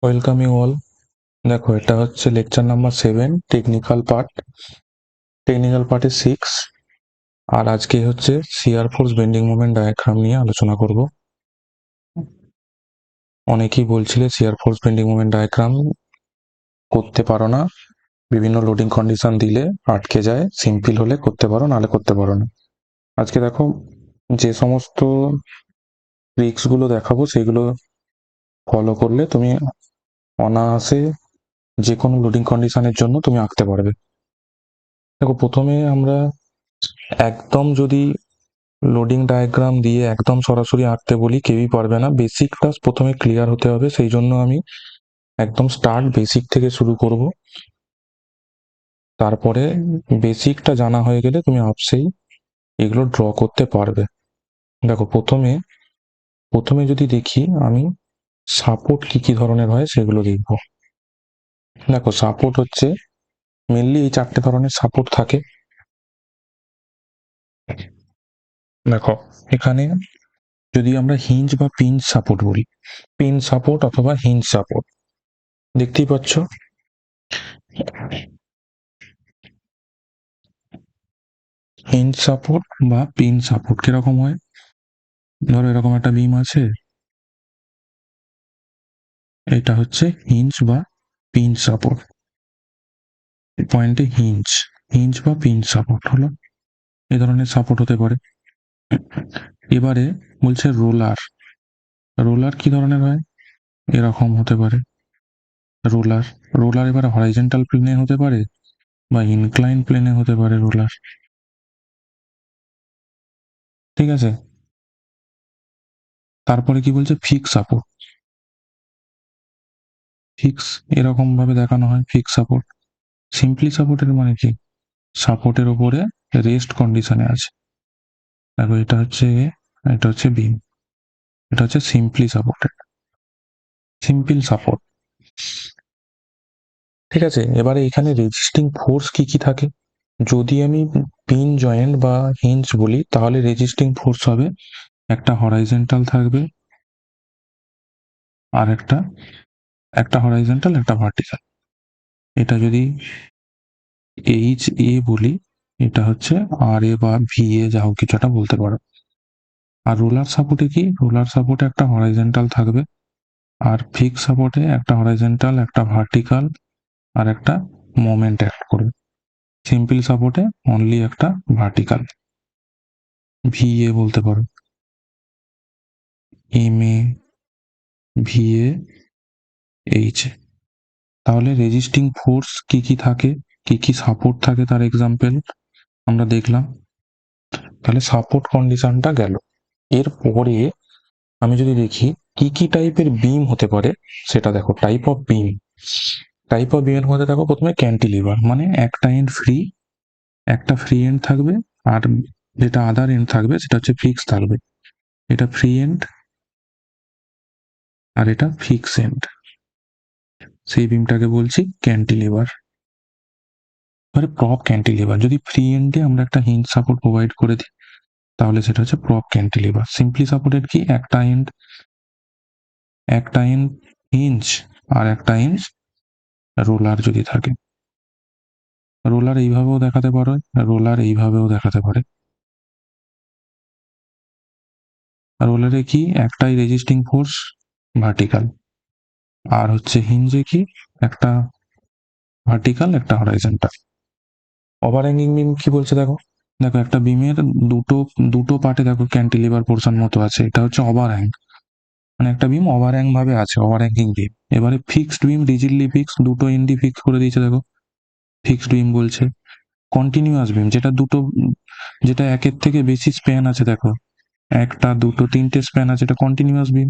Welcome you all. দেখো, এটা হচ্ছে লেকচার নাম্বার 7, টেকনিক্যাল পার্টে 6। আর আজকে হচ্ছে shear force bending moment diagram নিয়ে আলোচনা করব। অনেকেই বলছিলে shear force bending moment diagram করতে পারো না, বিভিন্ন লোডিং কন্ডিশন দিলে আটকে যায়, সিম্পল হলে করতে পারো, নাহলে করতে পারো না। আজকে দেখো, যে সমস্ত ট্রিক্সগুলো দেখাবো সেগুলো ফলো করলে তুমি অনায়াসে যে কোনো লোডিং কন্ডিশনের জন্য তুমি আঁকতে পারবে। দেখো, প্রথমে আমরা একদম যদি লোডিং ডায়াগ্রাম দিয়ে একদম সরাসরি আঁকতে বলি, কেউই পারবে না। বেসিকটা প্রথমে ক্লিয়ার হতে হবে, সেই জন্য আমি একদম বেসিক থেকে শুরু করব। তারপরে বেসিকটা জানা হয়ে গেলে তুমি আপসেই এগুলো ড্র করতে পারবে। দেখো, প্রথমে যদি দেখি আমি সাপোর্ট কি কি ধরনের হয় সেগুলো দেখব। দেখো, সাপোর্ট হচ্ছে মেনলি এই 4টে ধরনের সাপোর্ট থাকে। দেখো, এখানে যদি আমরা হিঞ্জ বা পিন সাপোর্ট বলি, পিন সাপোর্ট অথবা হিঞ্জ সাপোর্ট, দেখতেই পাচ্ছ হিঞ্জ সাপোর্ট বা পিন সাপোর্ট কিরকম হয়। ধরো এরকম একটা বিম আছে, এটা হচ্ছে হিঞ্জ বা পিন সাপোর্ট। পয়েন্টে হিঞ্জ হিঞ্জ বা পিন সাপোর্ট হলো, এই ধরনের সাপোর্ট হতে পারে। এবারে বলছে রোলার। রোলার কি ধরনের হয়, এরকম হতে পারে রোলার। রোলার এবারে হরাইজন্টাল প্লেনে হতে পারে বা ইনক্লাইন প্লেনে হতে পারে রোলার। ঠিক আছে, তারপরে কি বলছে ফিক্স সাপোর্ট। ফিক্স এরকম ভাবে দেখানো হয়, ফিক্স সাপোর্ট। সিম্পলি সাপোর্টের মানে কি, সাপোর্টের উপরে রেস্ট কন্ডিশনে আছে। দেখো, এটা হচ্ছে বিম, এটা হচ্ছে সিম্পলি সাপোর্টেড, সিম্পল সাপোর্ট। ঠিক আছে, এবারে এখানে রেজিস্টিং ফোর্স কি কি থাকে। যদি আমি পিন জয়েন্ট বা হিঞ্জ বলি, তাহলে রেজিস্টিং ফোর্স হবে একটা হরাইজন্টাল থাকবে, আর একটা হরাইজন্টাল, একটা ভার্টিক্যাল। এটা যদি এইচ এ বলি, এটা হচ্ছে আর এ বা ভি এ, যা হোক কিছু একটা বলতে পারো। আর রোলার সাপোর্টে কি, রোলার সাপোর্টে একটা হরাইজন্টাল থাকবে, আর ফিক্স সাপোর্টে একটা হরাইজন্টাল, একটা ভার্টিক্যাল, আর একটা মোমেন্ট অ্যাক্ট করবে। সিম্পল সাপোর্টে অনলি একটা ভার্টিক্যাল, ভি এ বলতে পারো, M A, V A, H A. তাহলে রেজিস্টিং ফোর্স কি কি থাকে, কি কি সাপোর্ট থাকে, তার এক্সাম্পল আমরা দেখলাম। তাহলে সাপোর্ট কন্ডিশনটা গেল। এরপরে আমি যদি দেখি কি কি টাইপের বিম হতে পারে, সেটা দেখো। টাইপ অফ বিমের মধ্যে দেখো, প্রথমে ক্যান্টিলিভার, মানে একটা ফ্রি এন্ড থাকবে, আর যেটা আদার এন্ড থাকবে সেটা হচ্ছে ফিক্স থাকবে। এটা ফ্রি এন্ড আর এটা ফিক্স এন্ড, সেই বিমটাকে বলছি ক্যান্টিলিভার। এবারে প্রপ ক্যান্টিলিভার, যদি ফ্রি এন্ডে আমরা একটা হিঞ্জ সাপোর্ট প্রোভাইড করে দিই, তাহলে সেটা হচ্ছে প্রপ ক্যান্টিলিভার। সিম্পলি সাপোর্টেড কি, একটা এন্ড হিঞ্জ আর একটা এন্ড রোলার যদি থাকে। রোলার এইভাবেও দেখাতে পারে, রোলার এইভাবেও দেখাতে পারে। রোলারে কি, একটাই রেজিস্টিং ফোর্স ভার্টিক্যাল, আর হচ্ছে হিঞ্জে কি, একটা ভার্টিক্যাল, একটা হরাইজন্টাল। ওভারহ্যাঙ্গিং বিম কি বলছে দেখো। দেখো, একটা বিমের দুটো দুটো পার্টে দেখো ক্যান্টিলিভার পোর্শন মতো আছে, এটা হচ্ছে ওভারহ্যাং, মানে একটা বিম ওভারহ্যাং ভাবে আছে, ওভারহ্যাঙ্গিং বিম। এবারে ফিক্সড বিম, রিজিডলি ফিক্স, দুটো এন্ডি ফিক্স করে দিয়েছে দেখো, ফিক্সড বিম বলছে। কন্টিনিউয়াস বিম, যেটা একের থেকে বেশি স্প্যান আছে, দেখো একটা, দুটো, তিনটে স্প্যান আছে, এটা কন্টিনিউয়াস বিম।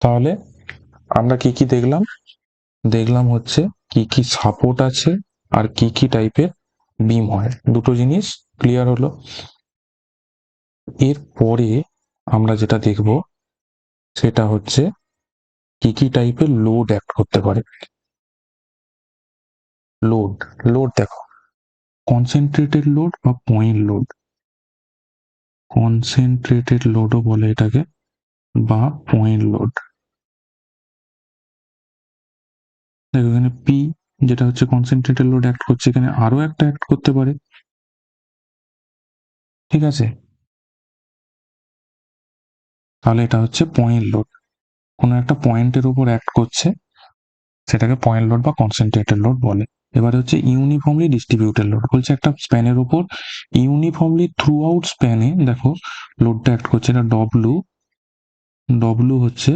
তাহলে আমরা কি কি দেখলাম, দেখলাম হচ্ছে কি কি সাপোর্ট আছে আর কি কি টাইপের বিম হয়। দুটো জিনিস ক্লিয়ার হলো। এরপরে আমরা যেটা দেখব সেটা হচ্ছে কি কি টাইপের লোড অ্যাক্ট করতে পারে। লোড লোড দেখো, কনসেন্ট্রেটেড লোড বা পয়েন্ট লোড, কনসেন্ট্রেটেড লোডও বলে এটাকে, বা পয়েন্ট লোড। যেটা হচ্ছে কনসেন্ট্রেটেড লোড অ্যাক্ট করছে, এখানে আরো একটা অ্যাক্ট করতে পারে, ঠিক আছে? তাহলে এটা হচ্ছে পয়েন্ট লোড, কোনো একটা পয়েন্টের উপর অ্যাক্ট করছে, সেটাকে পয়েন্ট লোড বা কনসেন্ট্রেটেড লোড বলে। এবারে হচ্ছে ইউনিফর্মলি ডিস্ট্রিবিউটেড লোড, বলছে একটা স্প্যানের উপর ইউনিফর্মলি থ্রু আউট স্প্যানে দেখো লোডটা অ্যাক্ট করছে, এটা ডব্লু, ডব্লু হচ্ছে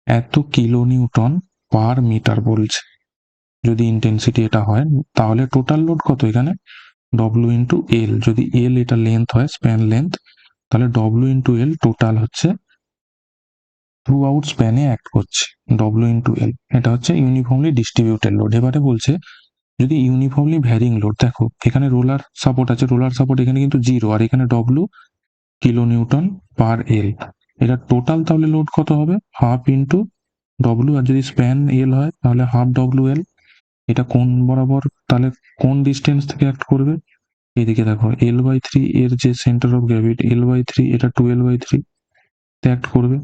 এত কিলো নিউটন পার মিটার বলছে। যদি ইন্টেন্সিটি এটা হয়, তাহলে টোটাল লোড কত এখানে, ডব্লু ইন্টু এল, যদি এল এটা লেন্থ হয়, স্প্যান লেন্থ, তাহলে ডব্লু ইন্টু এল টোটাল হচ্ছে থ্রু আউট স্প্যানে অ্যাক্ট করছে, ডব্লু ইন্টু এল, এটা হচ্ছে ইউনিফর্মলি ডিস্ট্রিবিউটেড লোড। এবারে বলছে যদি ইউনিফর্মলি ভ্যারিং লোড, দেখো এখানে রোলার সাপোর্ট আছে, রোলার সাপোর্ট এখানে কিন্তু জিরো, আর এখানে ডব্লু কিলো নিউটন পার এল, এটা টোটাল তাহলে লোড কত হবে, হাফ ইন্টু ডব্লু, আর যদি স্প্যান এল হয় তাহলে হাফ ডব্লু এল। এটা কোন বরাবর, তাহলে কোন ডিস্টেন্স থেকে অ্যাক্ট করবে, এদিকে দেখো L/3 এর যে সেন্টার অফ গ্র্যাভিটি L/3, এটা 2L/3 তে অ্যাক্ট করবে।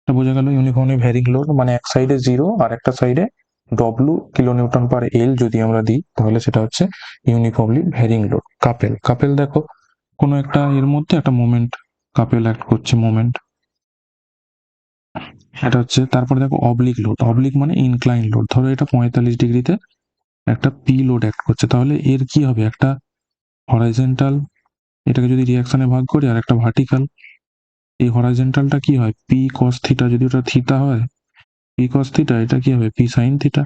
এটা বোঝা গেল ইউনিফর্মলি ভ্যারিং লোড, মানে এক সাইডে জিরো আর একটা সাইডে ডব্লু কিলো নিউটন পার এল যদি আমরা দিই, তাহলে সেটা হচ্ছে uniformly varying load. Couple, couple দেখো কোনো একটা এর মধ্যে একটা মোমেন্ট, কাপেল অ্যাক্ট করছে মোমেন্ট, এটা হচ্ছে। তারপরে দেখো অবলিক লোড, অবলিক মানে ইনক্লাইন লোড, ধরো এটা 45 ডিগ্রিতে একটা পি লোড অ্যাক্ট করছে, তাহলে এর কি হবে, একটা হরাইজেন্টাল, এটাকে যদি রিয়াকশনে ভাগ করি, আর একটা ভার্টিক্যাল। এই হরাইজেন্টালটা কি হয়, পি কস থিটা, যদি ওটা থিটা হয়, পি কস থিটা, এটা কি হবে, পি সাইন থিটা।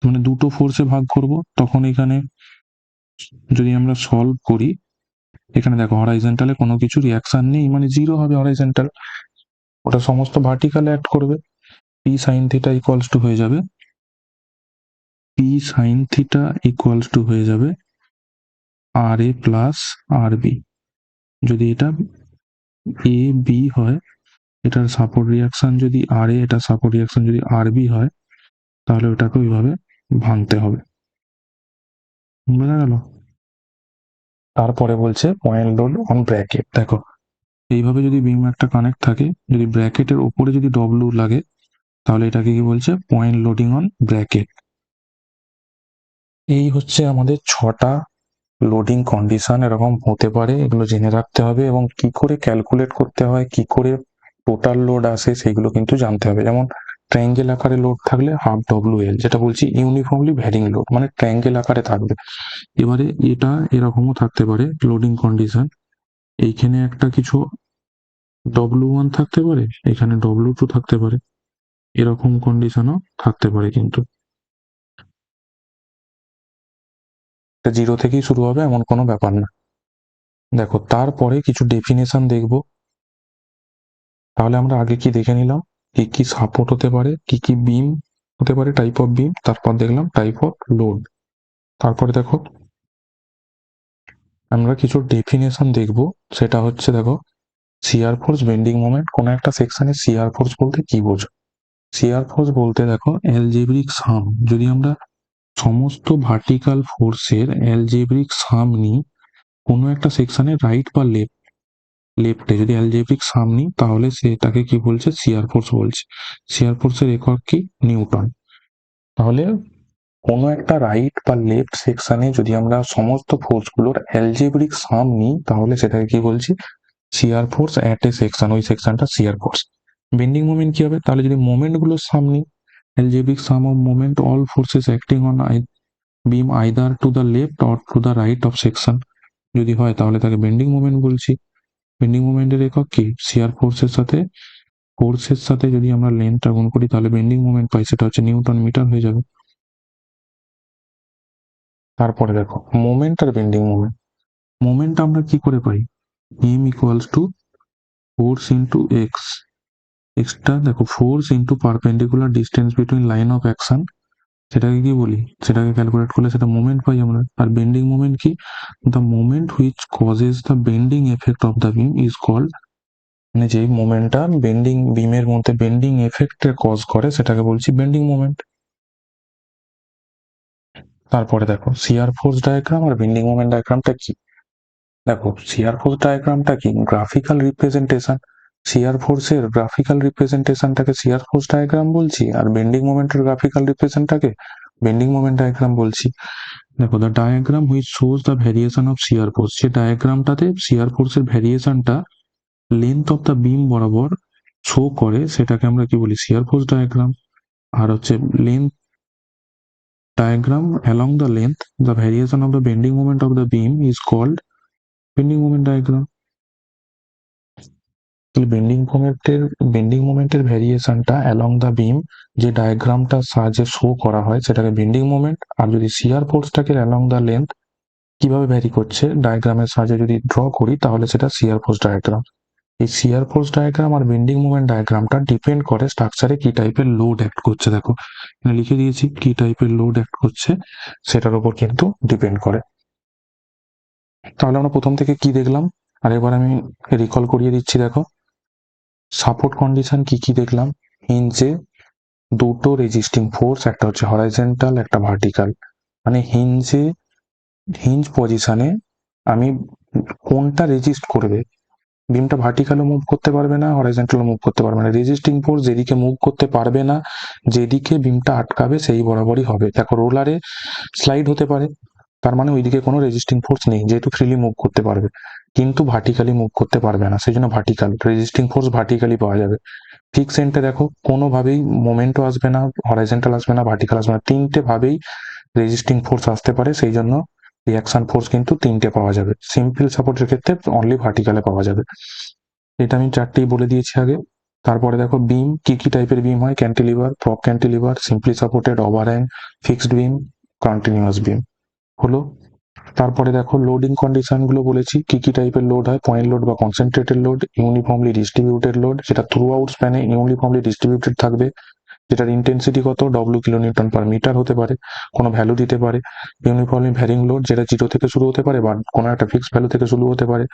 মানে দুটো ফোর্সে ভাগ করব, তখন এখানে যদি আমরা সলভ করি, এখানে দেখো হরাইজেন্টালে কোনো কিছু রিয়াকশন নেই, মানে জিরো হবে হরাইজেন্টাল, ওটা সমস্ত ভার্টিক্যালে অ্যাক্ট করবে। P sine theta equals to হয়ে যাবে, P sine theta equals to হয়ে যাবে আর এ প্লাস আর বি। যদি এটা এ বি হয়, এটার সাপোর্ট রিয়াকশন যদি আর এ, এটা সাপোর্ট রিয়াকশন যদি আর বি হয়, তাহলে ওটাকে ওইভাবে ভাঙতে হবে, বোঝা গেল? তারপরে বলছে পয়েন্ট লোড অন ব্র্যাকেট, দেখো এইভাবে যদি বিম একটা কানেক্ট থাকে, যদি ব্র্যাকেটের ওপরে যদি ডব্লু লাগে, তাহলে এটাকে কি বলছে, পয়েন্ট লোডিং অন ব্র্যাকেট। এই হচ্ছে আমাদের 6টা লোডিং কন্ডিশন এরকম হতে পারে, এগুলো জেনে রাখতে হবে, এবং কি করে ক্যালকুলেট করতে হয়, কি করে টোটাল লোড আসে সেগুলো কিন্তু জানতে হবে। যেমন ট্রায়াঙ্গেল আকারে লোড থাকলে হাফ ডব্লু এল, যেটা বলছি ইউনিফর্মলি ভ্যারিং লোড, মানে ট্রায়াঙ্গেল আকারে থাকবে। এবারে এটা এরকমও থাকতে পারে লোডিং কন্ডিশন, এইখানে একটা কিছু W1 থাকতে পারে, এখানে W2 থাকতে পারে, এরকম কন্ডিশনও থাকতে পারে, কিন্তু জিরো থেকেই শুরু হবে এমন কোনো ব্যাপার না। দেখো তারপরে কিছু ডেফিনেশন দেখবো, তাহলে আমরা আগে কি দেখে নিলাম, কি কি সাপোর্ট হতে পারে, কি কি বিম হতে পারে, টাইপ অফ বিম, তারপর দেখলাম টাইপ অফ লোড। তারপরে দেখো আমরা কিছু ডেফিনেশন দেখবো, সেটা হচ্ছে দেখো শিয়ার ফোর্স, বেন্ডিং মোমেন্ট, কোনো একটা সেকশনে শিয়ার ফোর্স বলতে কি বোঝো। শিয়ার ফোর্স বলতে দেখো অ্যালজেব্রিক সাম, যদি আমরা সমস্ত ভার্টিক্যাল ফোর্সের অ্যালজেব্রিক সাম নিই কোনো একটা সেকশনে, রাইট বা লেফটে যদি অ্যালজেব্রিক সাম নিই, তাহলে সেটাকে কি বলছে, শিয়ার ফোর্স বলছে। শিয়ার ফোর্সের একক কি, নিউটন। তাহলে কোনো একটা রাইট বা লেফট সেকশনে যদি আমরা সমস্ত ফোর্সগুলোর অ্যালজেব্রিক সাম নিই, তাহলে সেটাকে কি বলছি, shear force at a section, ওই সেকশনটা শিয়ার ফোর্স। বেন্ডিং মোমেন্ট কি হবে, তাহলে যদি মোমেন্টগুলোর সাম নিই, algebraic sum of moment all forces acting on beam either to the left or to the right of section যদি হয়, তাহলে তাকে বেন্ডিং মোমেন্ট বলছি। বেন্ডিং মোমেন্টের একক কি, শিয়ার ফোর্সের সাথে যদি আমরা লেন্থটা গুণ করি, তাহলে বেন্ডিং মোমেন্ট পাই, সেটা হচ্ছে নিউটন মিটার হয়ে যাবে। তারপরে দেখো মোমেন্ট আর বেন্ডিং মোমেন্ট, মোমেন্ট আমরা কি করে পাই, m equals to force into X, এক্সটা দেখো force into perpendicular distance between line of action, সেটাকে কি বলি, সেটাকে ক্যালকুলেট করলে সেটা মোমেন্ট পাই আমরা। আর বেন্ডিং মোমেন্ট কি, the moment which causes the bending effect of the beam is called, মানে যে মোমেন্টটা বেন্ডিং বিমের মধ্যে বেন্ডিং এফেক্টের কজ করে, সেটাকে বলছি বেন্ডিং মোমেন্ট। তারপরে দেখো শিয়ার ফোর্স ডায়াগ্রাম আর বেন্ডিং মোমেন্ট ডায়াগ্রামটা কি, দেখো শিয়ার ফোর্স ডায়াগ্রামটা কি, গ্রাফিক্যাল রিপ্রেজেন্টেশন, শিয়ার ফোর্সের গ্রাফিক্যাল রিপ্রেজেন্টেশনটাকে শিয়ার ফোর্স ডায়াগ্রাম বলছি, আর বেন্ডিং মোমেন্টের গ্রাফিক্যাল রিপ্রেজেন্টটাকে বেন্ডিং মোমেন্ট ডায়াগ্রাম বলছি। দেখো, the diagram which shows the variation of shear force, যে ডায়াগ্রামটাতে শিয়ার ফোর্সের ভ্যারিয়েশনটা লেন্থ অফ দ্য বিম বরাবর শো করে সেটাকে আমরা কি বলি, শিয়ার ফোর্স ডায়াগ্রাম। আর হচ্ছে length diagram along the length, the variation of the bending moment of the beam is called bending moment diagram. Bending মোমেন্টের ভ্যারিয়েশনটা অ্যালং দ্য বিম যে ডায়াগ্রামটার সাহায্যে শো করা হয় সেটাকে বেন্ডিং মোমেন্ট। আর যদি শিয়ার ফোর্সটাকে অ্যালং দ্য লেন্থ কিভাবে ভ্যারি করছে ডায়াগ্রামের সাহায্যে যদি ড্র করি তাহলে সেটা শিয়ার ফোর্স ডায়াগ্রাম। এই শিয়ার ফোর্স ডায়াগ্রাম আর বেন্ডিং মোমেন্ট ডায়াগ্রামটা ডিপেন্ড করে স্ট্রাকচারে কি টাইপের লোড অ্যাক্ট করছে। দেখো এখানে লিখে দিয়েছি কি টাইপের লোড অ্যাক্ট করছে সেটার উপর কিন্তু ডিপেন্ড করে। তাহলে আমরা প্রথম থেকে কি দেখলাম আর এবার আমি রিকল করিয়ে দিচ্ছি। দেখো, সাপোর্ট কন্ডিশন কি কি দেখলাম। হিঞ্জে দুটো রেজিস্টিং ফোর্স, একটা হচ্ছে হরাইজন্টাল একটা ভার্টিক্যাল। মানে হিঞ্জ পজিশনে আমি কোনটা রেজিস্ট করবে, বিমটা ভার্টিক্যালও মুভ করতে পারবে না, হরাইজন্টালও মুভ করতে পারবে না। রেজিস্টিং ফোর্স যেদিকে মুভ করতে পারবে না, যেদিকে বিমটা আটকাবে সেই বরাবরই হবে। দেখো, রোলারে স্লাইড হতে পারে, তার মানে ওইদিকে কোনো রেজিস্টিং ফোর্স নেই, যেহেতু ফ্রিলি মুভ করতে পারবে, কিন্তু ভার্টিক্যালি মুভ করতে পারবে না, সেই জন্য ভার্টিক্যাল রেজিস্টিং ফোর্স ভার্টিক্যালি পাওয়া যাবে। ফিক্স এন্ডে দেখো কোনোভাবেই মোমেন্টও আসবে না, হরাইজন্টাল আসবে না, ভার্টিক্যাল আসবে না, তিনটে ভাবেই রেজিস্টিং ফোর্স আসতে পারে, সেই জন্য রিয়াকশন ফোর্স কিন্তু তিনটে পাওয়া যাবে। সিম্পল সাপোর্টের ক্ষেত্রে অনলি ভার্টিক্যালে পাওয়া যাবে। এটা আমি চারটেই বলে দিয়েছি আগে। তারপরে দেখো বিম কি কি টাইপের বিম হয়, cantilever, prop cantilever, simply supported, overhang, fixed beam, continuous beam হলো। তারপরে দেখো লোডিং কন্ডিশন গুলো বলেছি, কি কি টাইপের লোড হয়, পয়েন্ট লোড বা concentrated load, uniformly distributed load, সেটা থ্রু আউট স্প্যানে ইউনিফর্মলি ডিস্ট্রিবিউটেড থাকবে, যেটার ইন্টেন্সিটি কত, W kilo newton per metre হতে পারে, কোনো ভ্যালু দিতে পারে। ইউনিফর্মলি ভ্যারিং লোড, যেটা 0 থেকে শুরু হতে পারে বা কোনো একটা ফিক্সড ভ্যালু থেকে শুরু হতে পারে।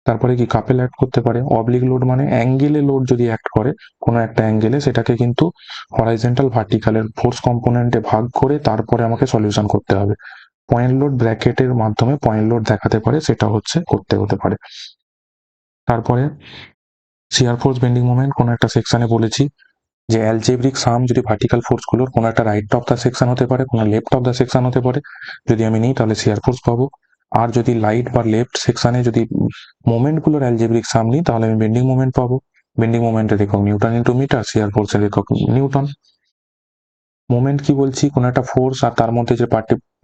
তারপরে কি কাপেল অ্যাক্ট করতে পারে। অবলিক লোড মানে অ্যাঙ্গেলে লোড যদি অ্যাক্ট করে কোনো একটা অ্যাঙ্গেলে, সেটাকে কিন্তু হরাইজন্টাল ভার্টিক্যালের ফোর্স কম্পোনেন্টে ভাগ করে তারপরে আমাকে সলিউশন করতে হবে। পয়েন্ট লোড ব্র্যাকেটের মাধ্যমে পয়েন্ট লোড দেখাতে পারে, সেটা হচ্ছে করতে হতে পারে। তারপরে শিয়ার ফোর্স বেন্ডিং মোমেন্ট কোনো একটা সেকশনে বলেছি যে অ্যালজেব্রিক সাম যদি ভার্টিক্যাল ফোর্স গুলোর কোনো একটা রাইট অফ দ্য সেকশন হতে পারে, কোনো লেফট অফ দ্য সেকশন হতে পারে, যদি আমি নিই তাহলে শিয়ার ফোর্স পাবো। আর যদি লাইট বা লেফট সেকশনে যদি মোমেন্ট গুলোর অ্যালজেব্রিক সাম নিই তাহলে আমি বেন্ডিং মোমেন্ট পাবো। বেন্ডিং মোমেন্টের একক নিউটন ইন্টু মিটার, শিয়ার ফোর্সের একক নিউটন। মোমেন্ট কি বলছি, কোনো একটা ফোর্স আর তার মধ্যে যে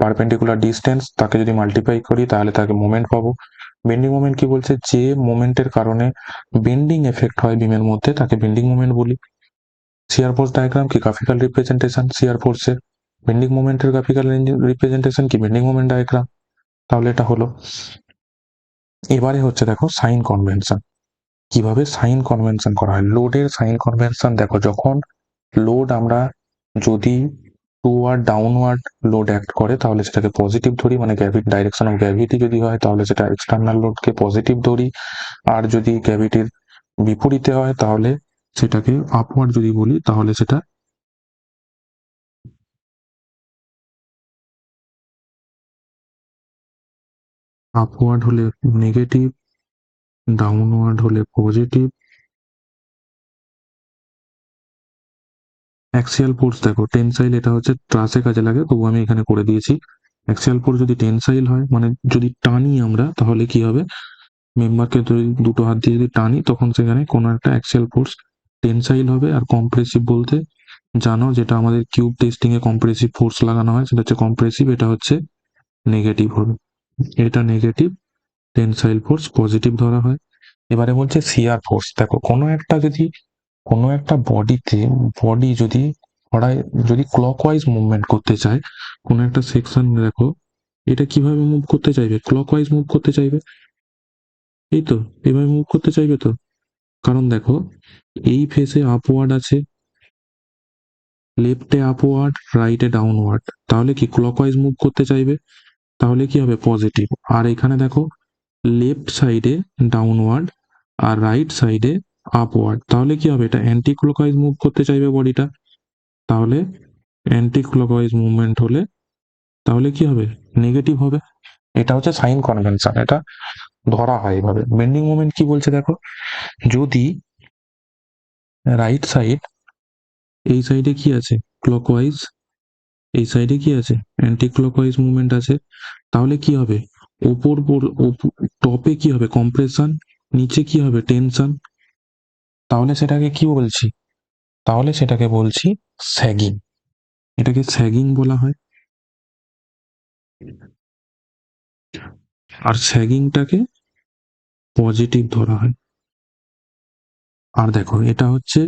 পারপেন্ডিকুলার ডিস্টেন্স তাকে যদি মাল্টিপ্লাই করি তাহলে তাকে মোমেন্ট পাবো। বেন্ডিং মোমেন্ট কি বলছে, যে মোমেন্টের কারণে বেন্ডিং এফেক্ট হয় বিমের মধ্যে তাকে বেন্ডিং মোমেন্ট বলি। শিয়ার ফোর্স ডায়াগ্রাম কি গ্রাফিক্যাল রিপ্রেজেন্টেশন শিয়ার ফোর্সের, বেন্ডিং মোমেন্টের গ্রাফিক্যাল রিপ্রেজেন্টেশন কি বেন্ডিং মোমেন্ট ডায়াগ্রাম। তাহলে এটা হলো। এবারে হচ্ছে দেখো সাইন কনভেনশন, কিভাবে সাইন কনভেনশন করা হয়। লোডের সাইন কনভেনশন দেখো, যখন লোড আমরা যদি টুয়ার্ড ডাউনওয়ার্ড লোড অ্যাক্ট করে তাহলে সেটাকে পজিটিভ ধরি, মানে ডাইরেকশন অফ গ্র্যাভিটি যদি হয় তাহলে সেটা এক্সটার্নাল লোডকে পজিটিভ ধরি। আর যদি গ্র্যাভিটির বিপরীতে হয় তাহলে সেটাকে আপওয়ার্ড যদি বলি তাহলে সেটা আপওয়ার্ড হলে নেগেটিভ, ডাউনওয়ার্ড হলে পজিটিভ। অ্যাক্সিয়াল ফোর্স দেখো টেনসাইল, এটা হচ্ছে ট্রাসে কাজে লাগে, তবু আমি এখানে করে দিয়েছি। অ্যাক্সিয়াল ফোর্স যদি টেনসাইল হয় মানে যদি টানি আমরা তাহলে কি হবে, মেম্বারকে যদি দুটো হাত দিয়ে যদি টানি তখন সেখানে কোনো একটা অ্যাক্সিয়াল ফোর্স টেনসাইল হবে। আর কম্প্রেসিভ বলতে জানো, যেটা আমাদের কিউব টেস্টিং এ কম্প্রেসিভ ফোর্স লাগানো হয় সেটা হচ্ছে কম্প্রেসিভ, এটা হচ্ছে নেগেটিভ হবে। এটা নেগেটিভ, টেনসাইল ফোর্স পজিটিভ ধরা হয়। এবারে বলছে শিয়ার ফোর্স, দেখো কোনো একটা বডি যদি ক্লকওয়াইজ মুভমেন্ট করতে চায়, কোনো একটা সেকশন দেখো এটা কিভাবে মুভ করতে চাইবে, ক্লকওয়াইজ মুভ করতে চাইবে, এই তো এভাবে মুভ করতে চাইবে তো। কারণ দেখো এই ফেসে আপওয়ার্ড আছে, লেফটে আপওয়ার্ড, রাইটে ডাউনওয়ার্ড, তাহলে কি ক্লকওয়াইজ মুভ করতে চাইবে, তাহলে কি হবে পজিটিভ। আর এখানে দেখো লেফট সাইডে ডাউনওয়ার্ড আর রাইট সাইডে আপওয়ার্ড, তাহলে কি হবে, এটা অ্যান্টি ক্লকওয়াইজ মুভ করতে চাইবে বডিটা, তাহলে অ্যান্টি ক্লকওয়াইজ মুভমেন্ট হলে তাহলে কি হবে, নেগেটিভ হবে। এটা হচ্ছে সাইন কনভেনশন, এটা ধরা হয় এইভাবে। বেন্ডিং মোমেন্ট কি বলছে দেখো, যদি রাইট সাইড, এই সাইডে কি আছে ক্লকওয়াইজ, এই সাইডে কি আছে অ্যান্টি ক্লকওয়াইজ মুভমেন্ট আছে। তাহলে কি হবে, টপে কি হবে কম্প্রেশন, নিচে কি হবে টেনশন। তাহলে সেটাকে কি বলছি, তাহলে সেটাকে বলছি স্যাগিং। এটাকে স্যাগিং বলা হয়। আর স্যাগিংটাকে পজিটিভ ধরা হয়। আর দেখো এটা হচ্ছে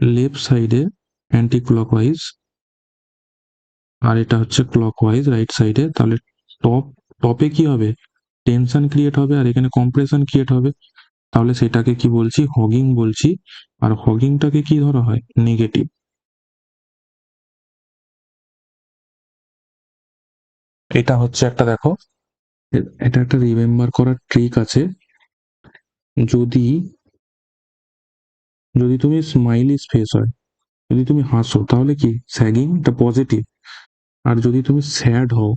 লেফট সাইডে অ্যান্টি ক্লকওয়াইজ, আর এটা হচ্ছে ক্লকওয়াইজ রাইট সাইডে। তাহলে টপে কি হবে টেনশন ক্রিয়েট হবে, আর এখানে কম্প্রেশন ক্রিয়েট হবে। তাহলে সেটাকে কি বলছি, হগিং বলছি। আর হগিংটাকে কি ধরা হয়, নেগেটিভ। এটা হচ্ছে একটা দেখো, এটা একটা রিমেম্বার করার ট্রিক আছে। যদি যদি তুমি স্মাইলিস ফেস হয়, যদি তুমি হাসো তাহলে কি স্যাগিং, এটা পজিটিভ। আর যদি তুমি স্যাড হও,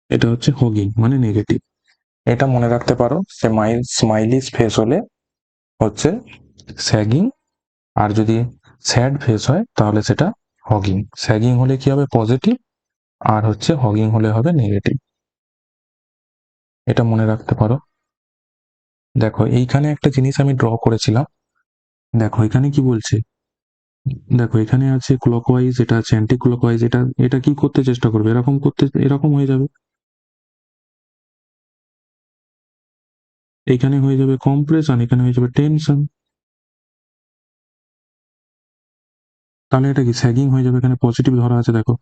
এটা হচ্ছে হগিং মানে নেগেটিভ। এটা মনে রাখতে পারো, স্মাইলিস ফেস হলে হচ্ছে স্যাগিং, আর যদি স্যাড ফেস হয় তাহলে সেটা হগিং। স্যাগিং হলে কি হবে পজিটিভ, আর হচ্ছে হগিং হলে হবে নেগেটিভ। এটা মনে রাখতে পারো। দেখো এইখানে একটা জিনিস আমি ড্র করেছিলাম, দেখো এখানে কি বলছে, দেখো এখানে আছে ক্লকওয়াইজ, এটা আছে অ্যান্টি ক্লকওয়াইজ। এটা এটা কি করতে চেষ্টা করবে, এরকম করতে, এরকম হয়ে যাবে। এখানে হয়ে যাবে কম্প্রেশন, এখানে হয়ে যাবে টেনশন। তাহলে এটা কি স্যাগিং হয়ে যাবে, এখানে পজিটিভ ধরা আছে দেখো।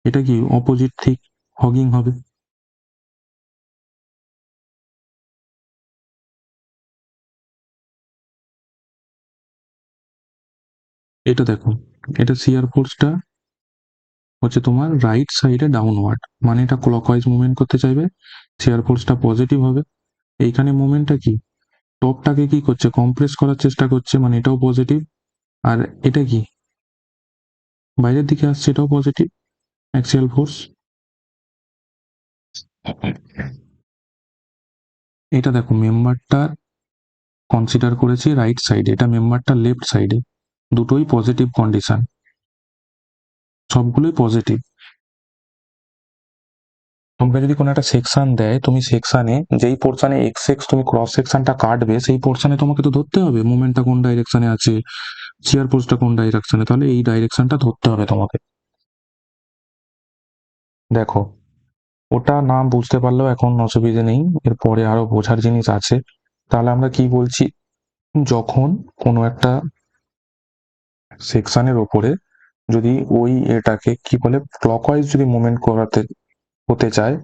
এটা কি অপোজিট ঠিক, হগিং হবে। এটা দেখো, এটা শিয়ার ফোর্সটা হচ্ছে তোমার রাইট সাইডে ডাউনওয়ার্ড, মানে এটা ক্লকওয়াইজ মুভমেন্ট করতে চাইবে, শিয়ার ফোর্সটা পজিটিভ হবে। এইখানে মুভমেন্টটা কি, টপটাকে কি করছে কম্প্রেস করার চেষ্টা করছে, মানে এটাও পজিটিভ। আর এটা কি বাইরের দিকে আসছে, এটাও পজিটিভ, অ্যাক্সিয়াল ফোর্স। এটা দেখো মেম্বারটা কনসিডার করেছি রাইট সাইডে, এটা মেম্বারটা লেফট সাইডে, দুটোই পজিটিভ কন্ডিশন, সবগুলোই পজিটিভ। তোমাকে যদি কোনো একটা সেকশন দেয়, তুমি সেকশনে যেই পোর্শনে এক্স এক্স তুমি ক্রস সেকশনটা কাটবে, সেই পোর্শনে তোমাকে তো ধরতে হবে মুভমেন্টটা কোন ডাইরেকশনে আছে, শিয়ার ফোর্সটা কোন ডাইরেকশনে, তাহলে এই ডাইরেকশনটা ধরতে হবে তোমাকে। দেখো ওটা না বুঝতে পারলেও এখন অসুবিধে নেই, এরপরে আরো বোঝার জিনিস আছে। তাহলে আমরা কি বলছি, যখন কোনো একটা সেকশনের ওপরে যদি ওই এটাকে কি বলে ক্লকওয়াইজ যদি মুভমেন্ট করাতে হতে চায়,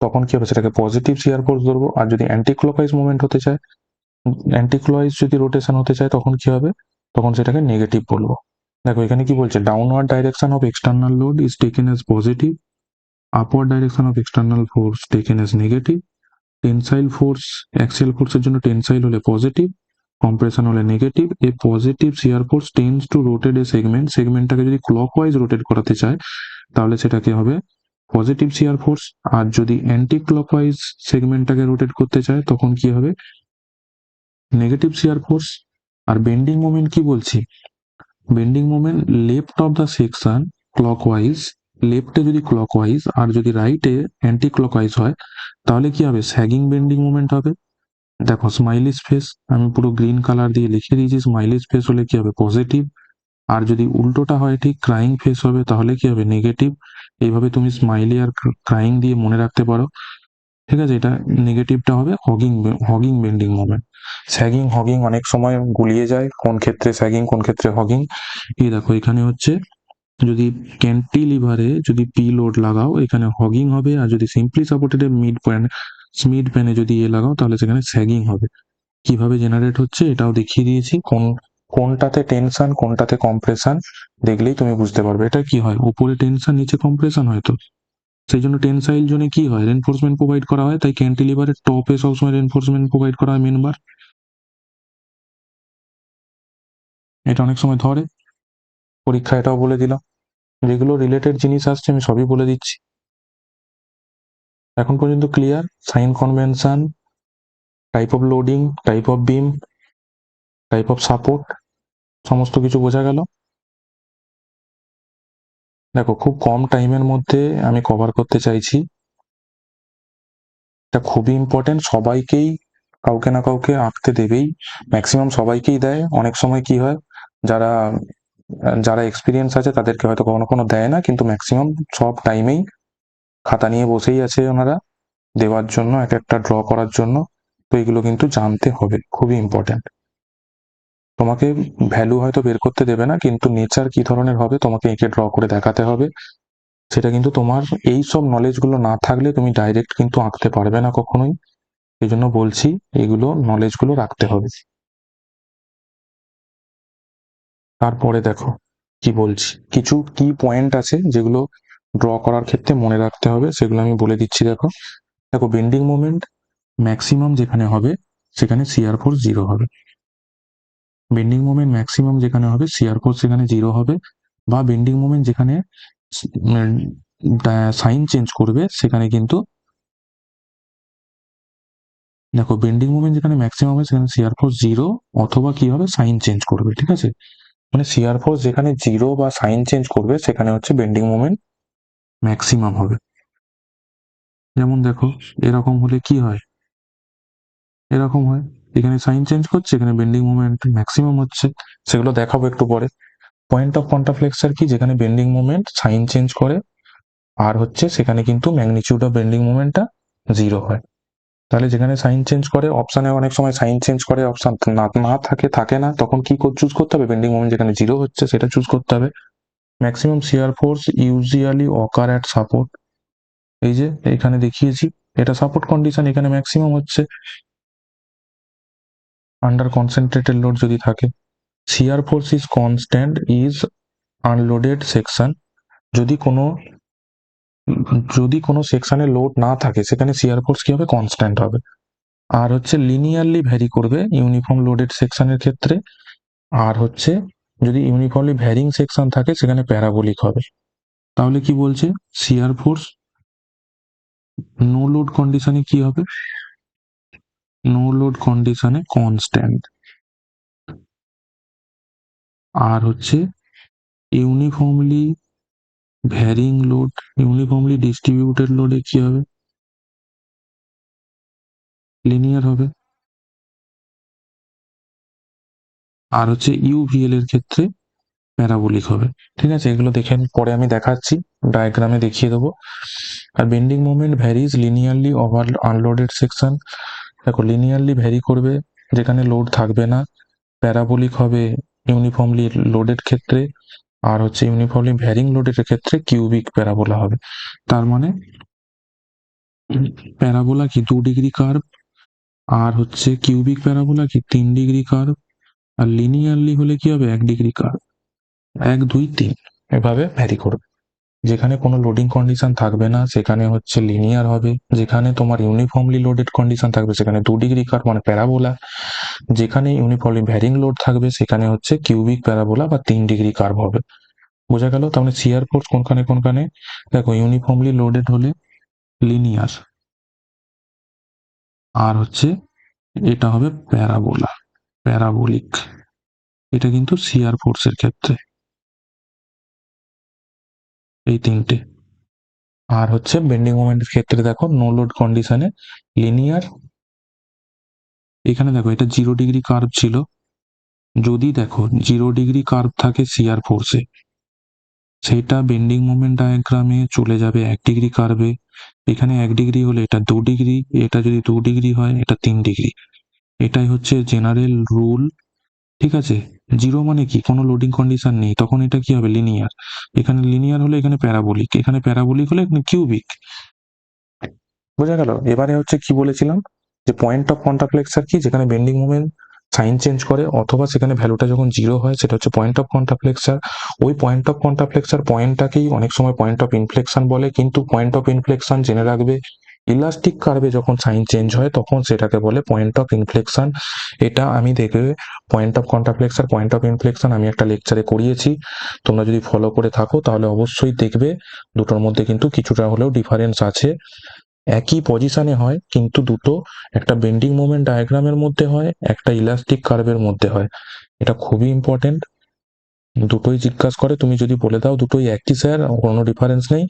তখন কি হবে সেটাকে পজিটিভ শিয়ার ফোর্স ধরবো। আর যদি অ্যান্টি ক্লকওয়াইজ মুভমেন্ট হতে চায়, অ্যান্টি ক্লকওয়াইজ যদি রোটেশন হতে চায়, তখন কি হবে, তখন সেটাকে নেগেটিভ বলবো। দেখো এখানে কি বলছে, downward direction of external load is taken as positive, upward direction of external force taken as negative, tensile force, axial ফোর্সের জন্য টেনসাইল হলে পজিটিভ, কম্প্রেশন হলে negative. A positive shear force tends to rotate a সেগমেন্টটাকে যদি clockwise rotate করাতে চায়, তাহলে সেটাকে হবে পজিটিভ শিয়ার ফোর্স। আর যদি অ্যান্টি ক্লকওয়াইজ সেগমেন্টটাকে রোটেট করতে চায়, তখন কি হবে নেগেটিভ শিয়ার ফোর্স। আর বেন্ডিং মোমেন্ট কি বলছি, bending moment left of the section clockwise, লেফটে যদি ক্লকওয়াইজ আর যদি রাইটে অ্যান্টি ক্লকওয়াইজ হয়, তাহলে কি হবে স্যাগিং বেন্ডিং মোমেন্ট হবে। দেখো স্মাইলিস ফেস, আমি পুরো গ্রিন কালার দিয়ে লিখে দিয়েছি, স্মাইলিস ফেস হলে কি হবে পজিটিভ। আর যদি উল্টোটা হয় ঠিক ক্রাইং ফেস হবে, তাহলে কি হবে নেগেটিভ। এইভাবে তুমি স্মাইলি আর ক্রাইং দিয়ে মনে রাখতে পারো। ঠিক আছে, এটা নেগেটিভটা হবে hugging, hugging bending moment. Sagging hugging অনেক সময় গুলিয়ে যায়, কোন ক্ষেত্রে স্যাগিং কোন ক্ষেত্রে হগিং। এই দেখো এখানে হচ্ছে যদি ক্যান্টিলিভারে যদি পি লোড লাগাও, এখানে হগিং হবে। আর যদি সিম্পলি সাপোর্টেড মিড প্যানে যদি এ লাগাও, তাহলে সেখানে স্যাগিং হবে। কিভাবে জেনারেট হচ্ছে এটাও দেখিয়ে দিয়েছি, কোনটাতে টেনশন কোনটাতে কম্প্রেশন দেখলেই তুমি বুঝতে পারবে। এটা কি হয়, উপরে টেনশন নিচে কম্প্রেশন হয়, তো সেই জন্য টেনসাইল জোনে কি হয় রেনফোর্সমেন্ট প্রোভাইড করা হয়, তাই ক্যান্টিলিভারের টপে সবসময় রেনফোর্সমেন্ট প্রোভাইড করা হয় মেনবার। এটা অনেক সময় ধরে পরীক্ষা, এটাও বলে দিলাম। যেগুলো রিলেটেড জিনিস আসছে আমি সবই বলে দিচ্ছি। এখন পর্যন্ত clear? Sign convention, type of loading, type of beam, type of support, সমস্ত কিছু বোঝা গেল? দেখো, খুব কম টাইমের মধ্যে আমি কভার করতে চাইছি। এটা খুবই ইম্পর্টেন্ট, সবাইকেই কাউকে না কাউকে আঁকতে দেবেই, ম্যাক্সিমাম সবাইকেই দেয়। অনেক সময় কি হয়, যারা যারা এক্সপিরিয়েন্স আছে তাদেরকে হয়তো কখনো কোনো দেয় না, কিন্তু ম্যাক্সিমাম সব টাইমেই খাতা নিয়ে বসেই আছে ওনারা দেওয়ার জন্য, এক একটা ড্র করার জন্য। তো এগুলো কিন্তু জানতে হবে, খুবই ইম্পর্টেন্ট। তোমাকে ভ্যালু হয়তো বের করতে দেবে না, কিন্তু নেচার কি ধরনের হবে তোমাকে এঁকে ড্র করে দেখাতে হবে। সেটা কিন্তু তোমার এই সব নলেজগুলো না থাকলে তুমি ডাইরেক্ট কিন্তু আঁকতে পারবে না কখনোই। এই জন্য বলছি এগুলো নলেজগুলো রাখতে হবে। তারপরে দেখো কি বলছি, কিছু কি পয়েন্ট আছে যেগুলো ড্র করার ক্ষেত্রে মনে রাখতে হবে, সেগুলো আমি বলে দিচ্ছি। দেখো দেখো বেন্ডিং মোমেন্ট ম্যাক্সিমাম যেখানে হবে সেখানে শিয়ার ফোর্স জিরো হবে। বেন্ডিং মোমেন্ট ম্যাক্সিমাম যেখানে হবে শিয়ার ফোর্স সেখানে জিরো হবে, বা বেন্ডিং মোমেন্ট যেখানে সাইন চেঞ্জ করবে সেখানে কিন্তু, দেখো বেন্ডিং মোমেন্ট যেখানে ম্যাক্সিমাম হবে সেখানে শিয়ার ফোর্স জিরো, অথবা কি হবে সাইন চেঞ্জ করবে। ঠিক আছে, মানে শিয়ার ফোর্স যেখানে জিরো বা সাইন চেঞ্জ করবে সেখানে হচ্ছে বেন্ডিং মোমেন্ট ম্যাক্সিমাম হবে। যেমন দেখো এরকম হলে কি হয়, এরকম হয়, এখানে সাইন চেঞ্জ করছে, এখানে বেন্ডিং মোমেন্ট ম্যাক্সিমাম হচ্ছে। সেগুলো দেখাবো একটু পরে। পয়েন্ট অফ কন্ট্রাফ্লেক্সার কি, যেখানে বেন্ডিং মোমেন্ট সাইন চেঞ্জ করে, আর হচ্ছে সেখানে কিন্তু ম্যাগনিটিউড অফ বেন্ডিং মোমেন্টটা জিরো হয়। তাহলে যেখানে সাইন চেঞ্জ করে, অপশানে অনেক সময় সাইন চেঞ্জ করে, অপশান না থাকে না, তখন কি চুজ করতে হবে? বেন্ডিং মোমেন্ট যেখানে জিরো হচ্ছে সেটা চুজ করতে হবে। Maximum shear force usually occur at support, এই যে এখানে দেখিয়েছি, এটা সাপোর্ট কন্ডিশন, এখানে ম্যাক্সিমাম হচ্ছে আন্ডার কনসেন্ট্রেটেড লোড যদি থাকে। Shear force is constant is unloaded section, যদি কোনো সেকশনে লোড না থাকে সেখানে শিয়ার ফোর্স কি হবে? কনস্ট্যান্ট হবে। আর হচ্ছে লিনিয়ারলি ভ্যারি করবে ইউনিফর্ম লোডেড সেকশনের ক্ষেত্রে, আর হচ্ছে যদি ইউনিফর্মলি ভ্যারিং সেকশন থাকে সেখানে প্যারাবোলিক হবে। তাহলে কি বলছে, শিয়ার ফোর্স নো লোড কন্ডিশনে কি হবে? নো লোড কন্ডিশনে কনস্ট্যান্ট। আর হচ্ছে uniformly varying load, uniformly distributed লোডে কি হবে? লিনিয়ার হবে। আর হচ্ছে ইউভিএল এর ক্ষেত্রে প্যারাবোলিক হবে। ঠিক আছে, এগুলো দেখেন, পরে আমি দেখাচ্ছি, ডায়াগ্রামে দেখিয়ে দেবো। আর bending moment varies linearly over unloaded section, দেখো লিনিয়ারলি ভ্যারি করবে যেখানে লোড থাকবে না, প্যারাবোলিক হবে ইউনিফর্মলি লোডেড ক্ষেত্রে, আর হচ্ছে ইউনিফর্মলি ভ্যারিং লোডের ক্ষেত্রে কিউবিক প্যারাবোলা হবে। তার মানে প্যারাবোলা কি 2 ডিগ্রি কার্ভ, আর হচ্ছে কিউবিক প্যারাবোলা কি 3 ডিগ্রি কার্ভ, আর লিনিয়ারলি হলে কি হবে? 1 ডিগ্রি কার্ভ, 1 2 3 এভাবে ভ্যারি করবে। যেখানে কোনো লোডিং কন্ডিশন থাকবে না সেখানে হচ্ছে লিনিয়ার হবে, যেখানে তোমার ইউনিফর্মলি লোডেড কন্ডিশন থাকবে সেখানে 2 ডিগ্রি কার্ভ মানে প্যারাবোলা, যেখানে ইউনিফর্মলি ভ্যারিং লোড থাকবে সেখানে হচ্ছে কিউবিক প্যারাবোলা বা 3 ডিগ্রি কার্ভ হবে। বোঝা গেল? তাহলে শিয়ার ফোর্স কোনখানে কোনখানে, দেখো ইউনিফর্মলি লোডেড হলে লিনিয়ার, আর হচ্ছে এটা হবে প্যারাবোলা, প্যারাবোলিক। এটা কিন্তু শিয়ার ফোর্সের ক্ষেত্রে এই তিনটে। আর হচ্ছে বেন্ডিং মোমেন্টের ক্ষেত্রে দেখো নো লোড কন্ডিশনে লিনিয়ার। এখানে দেখো এটা 0 ডিগ্রি কার্ভ ছিল, যদি দেখো 0 ডিগ্রি কার্ভ থাকে শিয়ার ফোর্সে, সেটা বেন্ডিং মোমেন্ট ডায়াগ্রামে চলে যাবে 1 ডিগ্রি কার্ভে। এখানে 1 ডিগ্রি হলে এটা 2 ডিগ্রি, এটা যদি 2 ডিগ্রি হয় এটা 3 ডিগ্রি। এটাই হচ্ছে জেনারেল রুল। ঠিক আছে, জিরো মানে কি, কোনো লোডিং কন্ডিশন নেই, তখন এটা কি হবে? লিনিয়ার। এখানে লিনিয়ার হলে এখানে প্যারাবোলিক, এখানে প্যারাবোলিক হলে এখানে কিউবিক। বোঝা গেল? এবারে হচ্ছে কি বলেছিলাম, যে পয়েন্ট অফ কন্ট্রাফ্লেক্সার কি, যেখানে বেন্ডিং মোমেন্ট সাইন চেঞ্জ করে অথবা সেখানে ভ্যালুটা যখন জিরো হয় সেটা হচ্ছে পয়েন্ট অফ কন্ট্রাফ্লেক্সার। ওই পয়েন্ট অফ কন্ট্রাফ্লেক্সার পয়েন্টটাকেই অনেক সময় পয়েন্ট অফ ইনফ্লেকশন বলে, কিন্তু পয়েন্ট অফ ইনফ্লেকশন জেনে রাখবে, ইলাস্টিক কার্ভে যখন সাইন চেঞ্জ হয় তখন সেটাকে বলে পয়েন্ট অফ ইনফ্লেকশন। এটা আমি দেখবে point of contraflexure, point of inflection আমি একটা লেকচারে করিয়েছি, তোমরা যদি ফলো করে থাকো তাহলে অবশ্যই দেখবে দুটোর মধ্যে কিন্তু কিছুটা হলেও ডিফারেন্স আছে। একই পজিশনে হয়, কিন্তু দুটো একটা বেন্ডিং মোমেন্ট ডায়াগ্রামের মধ্যে হয়, একটা ইলাস্টিক কার্ভের মধ্যে হয়। এটা খুবই ইম্পর্টেন্ট। দুটোই জিজ্ঞাসা করে, তুমি যদি বলে দাও দুটোই একই স্যার, কোনো ডিফারেন্স নেই,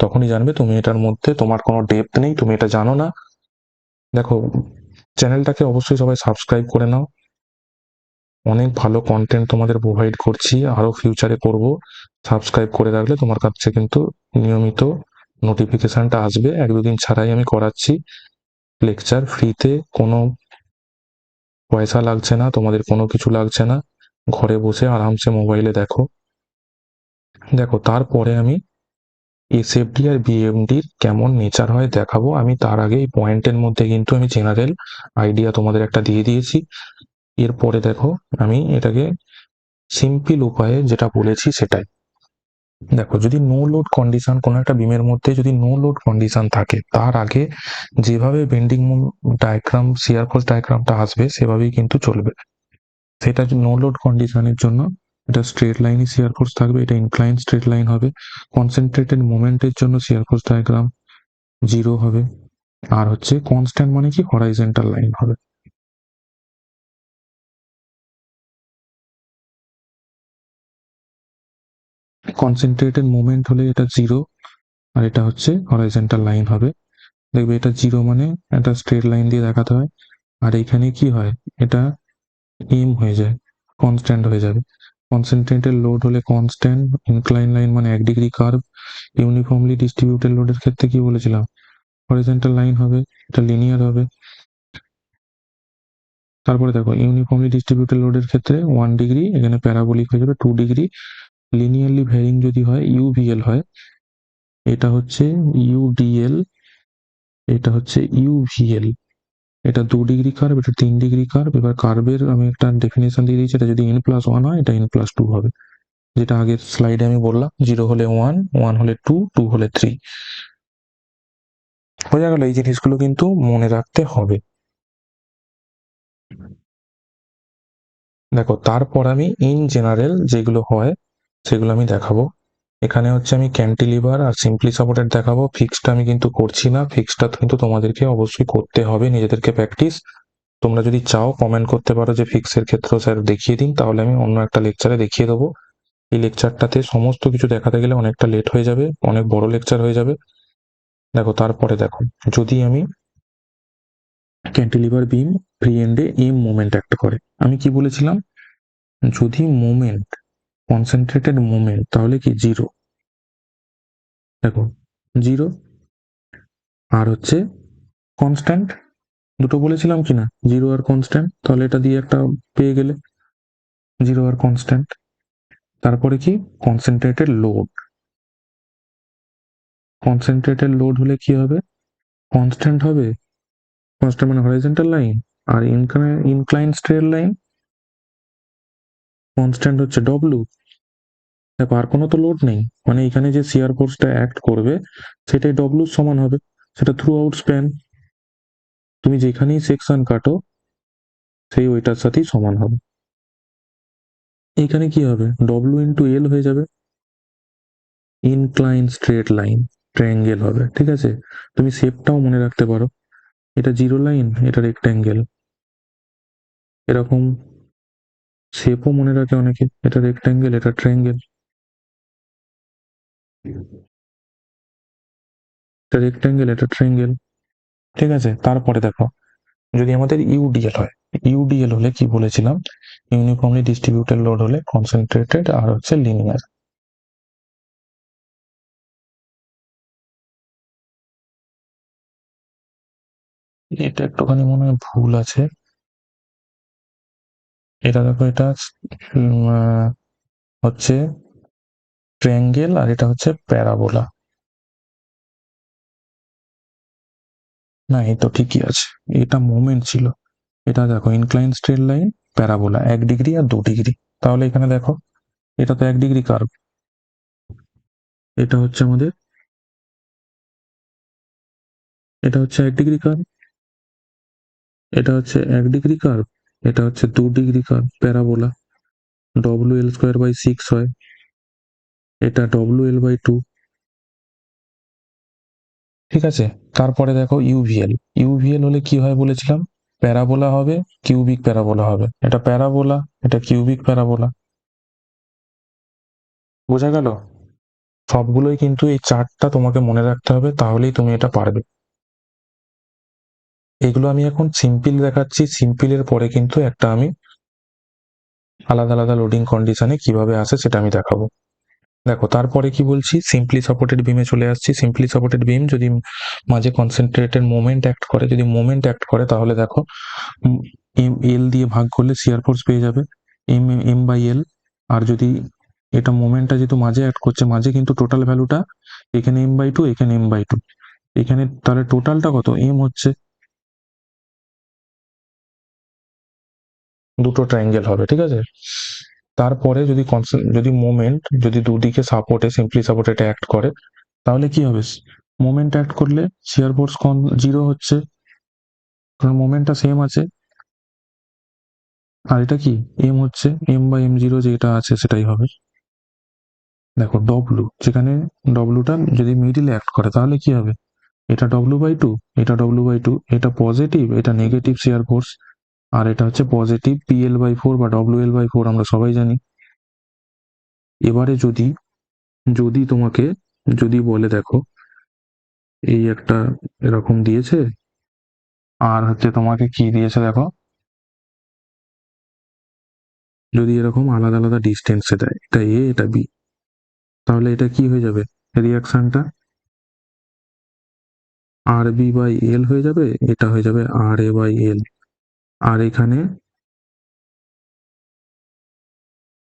তখনই জানবে তুমি এটার মধ্যে তোমার কোনো ডেপথ নেই, তুমি এটা জানো না। দেখো, চ্যানেলটাকে অবশ্যই সবাই সাবস্ক্রাইব করে নাও। অনেক ভালো কন্টেন্ট তোমাদের প্রোভাইড করছি, আরো ফিউচারে করব। সাবস্ক্রাইব করে রাখলে তোমার কাছে কিন্তু নিয়মিত নোটিফিকেশনটা আসবে। এক দুদিন ছাড়াই আমি করাচ্ছি লেকচার, ফ্রিতে, কোনো পয়সা লাগছে না, তোমাদের কোনো কিছু লাগছে না, ঘরে বসে আরামসে মোবাইলে দেখো। দেখো, তারপরে আমি এসএফডি আর বিএমডির কেমন নেচার হয় দেখাবো। আমি তার আগে এই পয়েন্টের মধ্যে কিন্তু আমি জেনারেল আইডিয়া তোমাদের একটা দিয়ে দিয়েছি। এরপরে দেখো, আমি এটাকে সিম্পল উপায়ে যেটা বলেছি সেটাই দেখো। যদি নো লোড কন্ডিশন, কোনো একটা বিমের মধ্যে যদি নো লোড কন্ডিশন থাকে, তার আগে যেভাবে বেন্ডিং ডায়াগ্রাম, শিয়ার ফোর্স ডায়াগ্রামটা আসবে সেভাবেই কিন্তু চলবে। সেটা নো লোড কন্ডিশনের জন্য এটা স্ট্রেট লাইনই শিয়ার ফোর্স থাকবে, এটা ইনক্লাইন স্ট্রেট লাইন হবে। কনসেন্ট্রেটেড মোমেন্টের জন্য শিয়ার ফোর্স ডায়াগ্রাম 0 হবে। আর হচ্ছে কনস্ট্যান্ট মানে কি, হরাইজন্টাল লাইন হবে। কনসেন্ট্রেটেড মোমেন্ট হলে এটা 0, আর এটা হচ্ছে হরাইজন্টাল লাইন হবে। দেখবে এটা 0 মানে একটা স্ট্রেট লাইন দিয়ে দেখাতে হয়, আর এখানে কি হয়, এটা এম হয়ে যায়, কনস্ট্যান্ট হয়ে যাবে। কনসেন্ট্রেটেড লোড হলে কনস্ট্যান্ট, ইনক্লাইন লাইন মানে 1 ডিগ্রি কার্ভ। ইউনিফর্মলি ডিস্ট্রিবিউটেড লোডের ক্ষেত্রে কি বলেছিলাম, হরিজন্টাল লাইন হবে, এটা লিনিয়ার হবে। তারপরে দেখো, ইউনিফর্মলি ডিস্ট্রিবিউটেড লোডের ক্ষেত্রে 1 ডিগ্রি, এখানে প্যারাবোলিক হয়ে যাবে 2 ডিগ্রি। লিনিয়ারলি ভ্যারিং যদি হয়, ইউভিএল হয়, এটা হচ্ছে ইউডিএল, এটা হচ্ছে ইউভিএল। এটা 2 ডিগ্রি কার্ভ, এটা 3 ডিগ্রি কার্ভ। এবার কার্ভের আমি একটা ডেফিনেশন দিয়ে দিয়েছি, এটা যদি n+1 হয়, এটা n+2 হবে। যেটা আগের স্লাইডে আমি বললাম, 0 হলে 1, 1 হলে 2, 2 হলে 3। বোঝা গেল? এই জিনিসগুলো কিন্তু মনে রাখতে হবে। দেখো, তারপর আমি ইন জেনারেল যেগুলো হয় সেগুলো আমি দেখাবো। এখানে হচ্ছে আমি ক্যান্টিলিভার আর সিম্পলি সাপোর্টেড দেখাবো। ফিক্সড আমি কিন্তু করছি না, ফিক্সডটা কিন্তু তোমাদেরকে অবশ্যই করতে হবে, নিজেদেরকে প্র্যাকটিস। তোমরা যদি চাও কমেন্ট করতে পারো যে ফিক্সের ক্ষেত্রেও স্যার দেখিয়ে দিন, তাহলে আমি অন্য একটা লেকচারে দেখিয়ে দেবো। এই লেকচারটাতে সমস্ত কিছু দেখাতে গেলে অনেকটা লেট হয়ে যাবে, অনেক বড় লেকচার হয়ে যাবে। দেখো, তারপরে দেখো, যদি আমি ক্যান্টিলিভার বিম ফ্রি এন্ডে এম মোমেন্ট অ্যাক্ট করে, আমি কি বলেছিলাম, যদি মোমেন্ট, কনসেন্ট্রেটেড মোমেন্ট, তাহলে কি 0। দেখো, 0 আর হচ্ছে কনস্ট্যান্ট, দুটো বলেছিলাম কিনা, 0 আর কনস্ট্যান্ট, তাহলে এটা দিয়ে একটা পেয়ে গেলে, 0 আর কনস্ট্যান্ট। তারপরে কি, কনসেন্ট্রেটেড লোড। কনসেন্ট্রেটেড লোড হলে কি হবে, কনস্ট্যান্ট হবে, কনস্ট্যান্ট মানে হরাইজন্টাল লাইন। আর ইনক্লাইন স্ট্রেট লাইন, কনস্ট্যান্ট হচ্ছে ডব্লু। দেখো, আর কোনো তো লোড নেই, মানে এখানে যে শিয়ার ফোর্সটা অ্যাক্ট করবে সেটাই ডব্লুর সমান হবে, সেটা থ্রু আউট স্প্যান। তুমি যেখানেই সেকশন কাটো সেই ওইটার সাথেই সমান হবে। এখানে কি হবে, ডব্লু ইন্টু এল হয়ে যাবে, ইনক্লাইন স্ট্রেট লাইন, ট্রায়াঙ্গেল হবে। ঠিক আছে, তুমি শেপটাও মনে রাখতে পারো, এটা 0 লাইন, এটা রেক্ট্যাঙ্গেল। এরকম শেপও মনে রাখে অনেকে, এটা রেক্ট্যাঙ্গেল, এটা ট্রায়াঙ্গেল, এটা রেক্ট্যাঙ্গেল, এটা ট্রায়াঙ্গেল। ঠিক আছে, তারপরে দেখো, যদি আমাদের ইউডিএল হয়, ইউডিএল হলে কি বলেছিলাম, ইউনিফর্মলি ডিস্ট্রিবিউটেড লোড হলে কনসেন্ট্রেটেড আর হচ্ছে লিনিয়ার। এটা একটুখানি মনে হয় ভুল আছে। এটা দেখো, এটা হচ্ছে ট্রায়াঙ্গেল আর এটা হচ্ছে প্যারাবোলা। না, এই তো ঠিকই আছে, এটা মোমেন্ট ছিল। এটা দেখো, incline straight line, parabola, 1 degree আর 2 ডিগ্রি। তাহলে এখানে দেখো, এটা তো 1 ডিগ্রি কার্ভ, এটা হচ্ছে আমাদের, এটা হচ্ছে 1 ডিগ্রি কার্ভ, এটা হচ্ছে 1 ডিগ্রি কার্ভ, এটা হচ্ছে 2 ডিগ্রি কার্ভ প্যারাবোলা। WL²/6 হয়, এটা WL/2। ঠিক আছে। তারপরে দেখো ইউভিএল। ইউভিএল হলে কি হয় বলেছিলাম, প্যারাবোলা হবে, কিউবিক প্যারাবোলা হবে। এটা প্যারাবোলা, এটা কিউবিক প্যারাবোলা। বোঝা গেল? সবগুলোই কিন্তু এই চার্টটা তোমাকে মনে রাখতে হবে, তাহলেই তুমি এটা পারবে। এগুলো আমি এখন সিম্পল দেখাচ্ছি, সিম্পলের পরে কিন্তু একটা আমি আলাদা আলাদা লোডিং কন্ডিশনে কিভাবে আসে সেটা আমি দেখাবো। দেখো তারপরে কি বলছি, সিম্পলি সাপোর্টেড বিমে চলে আসছি। সিম্পলি সাপোর্টেড বিম যদি মাঝে কনসেন্ট্রেটেড মোমেন্ট অ্যাক্ট করে, যদি মোমেন্ট অ্যাক্ট করে তাহলে দেখো এল দিয়ে ভাগ করলে শিয়ার ফোর্স পেয়ে যাবে এম এম বাই এল। আর যদি এটা মোমেন্টটা যেহেতু মাঝে অ্যাক্ট করছে, মাঝে কিন্তু টোটাল ভ্যালুটা এখানে এম বাই টু, এখানে এম বাই টু, এখানে তাহলে টোটালটা কত এম হচ্ছে, দুটো ট্রায়াঙ্গেল হবে। ঠিক আছে। তারপরে যদি মোমেন্ট যদি দুদিকে সাপোর্টে সিম্পলি সাপোর্টে অ্যাক্ট করে তাহলে কি হবে, মোমেন্ট অ্যাক্ট করলে শিয়ার ফোর্স জিরো হচ্ছে, কারণ মোমেন্টটা সেম আছে। আর এটা কি এম হচ্ছে, এম বাই এম জিরো যেটা আছে সেটাই হবে। দেখো ডব্লু, যেখানে ডব্লুটা যদি মিডিলে অ্যাক্ট করে তাহলে কি হবে, এটা ডব্লু বাই টু, এটা ডব্লু বাই টু, এটা পজিটিভ, এটা নেগেটিভ শিয়ার ফোর্স। আর এটা হচ্ছে পজিটিভ পিএল বাই ফোর বা ডব্লু এল বাই ফোর, আমরা সবাই জানি। এবারে যদি যদি তোমাকে যদি বলে দেখো এই একটা এরকম দিয়েছে, আর হচ্ছে তোমাকে কি দিয়েছে দেখো, যদি এরকম আলাদা আলাদা ডিস্টেন্সে দেয়, এটা এ এটা বি, তাহলে এটা কি হয়ে যাবে, রিয়াকশনটা আর বি বাই এল হয়ে যাবে, এটা হয়ে যাবে আর এ বাই এল। আর এখানে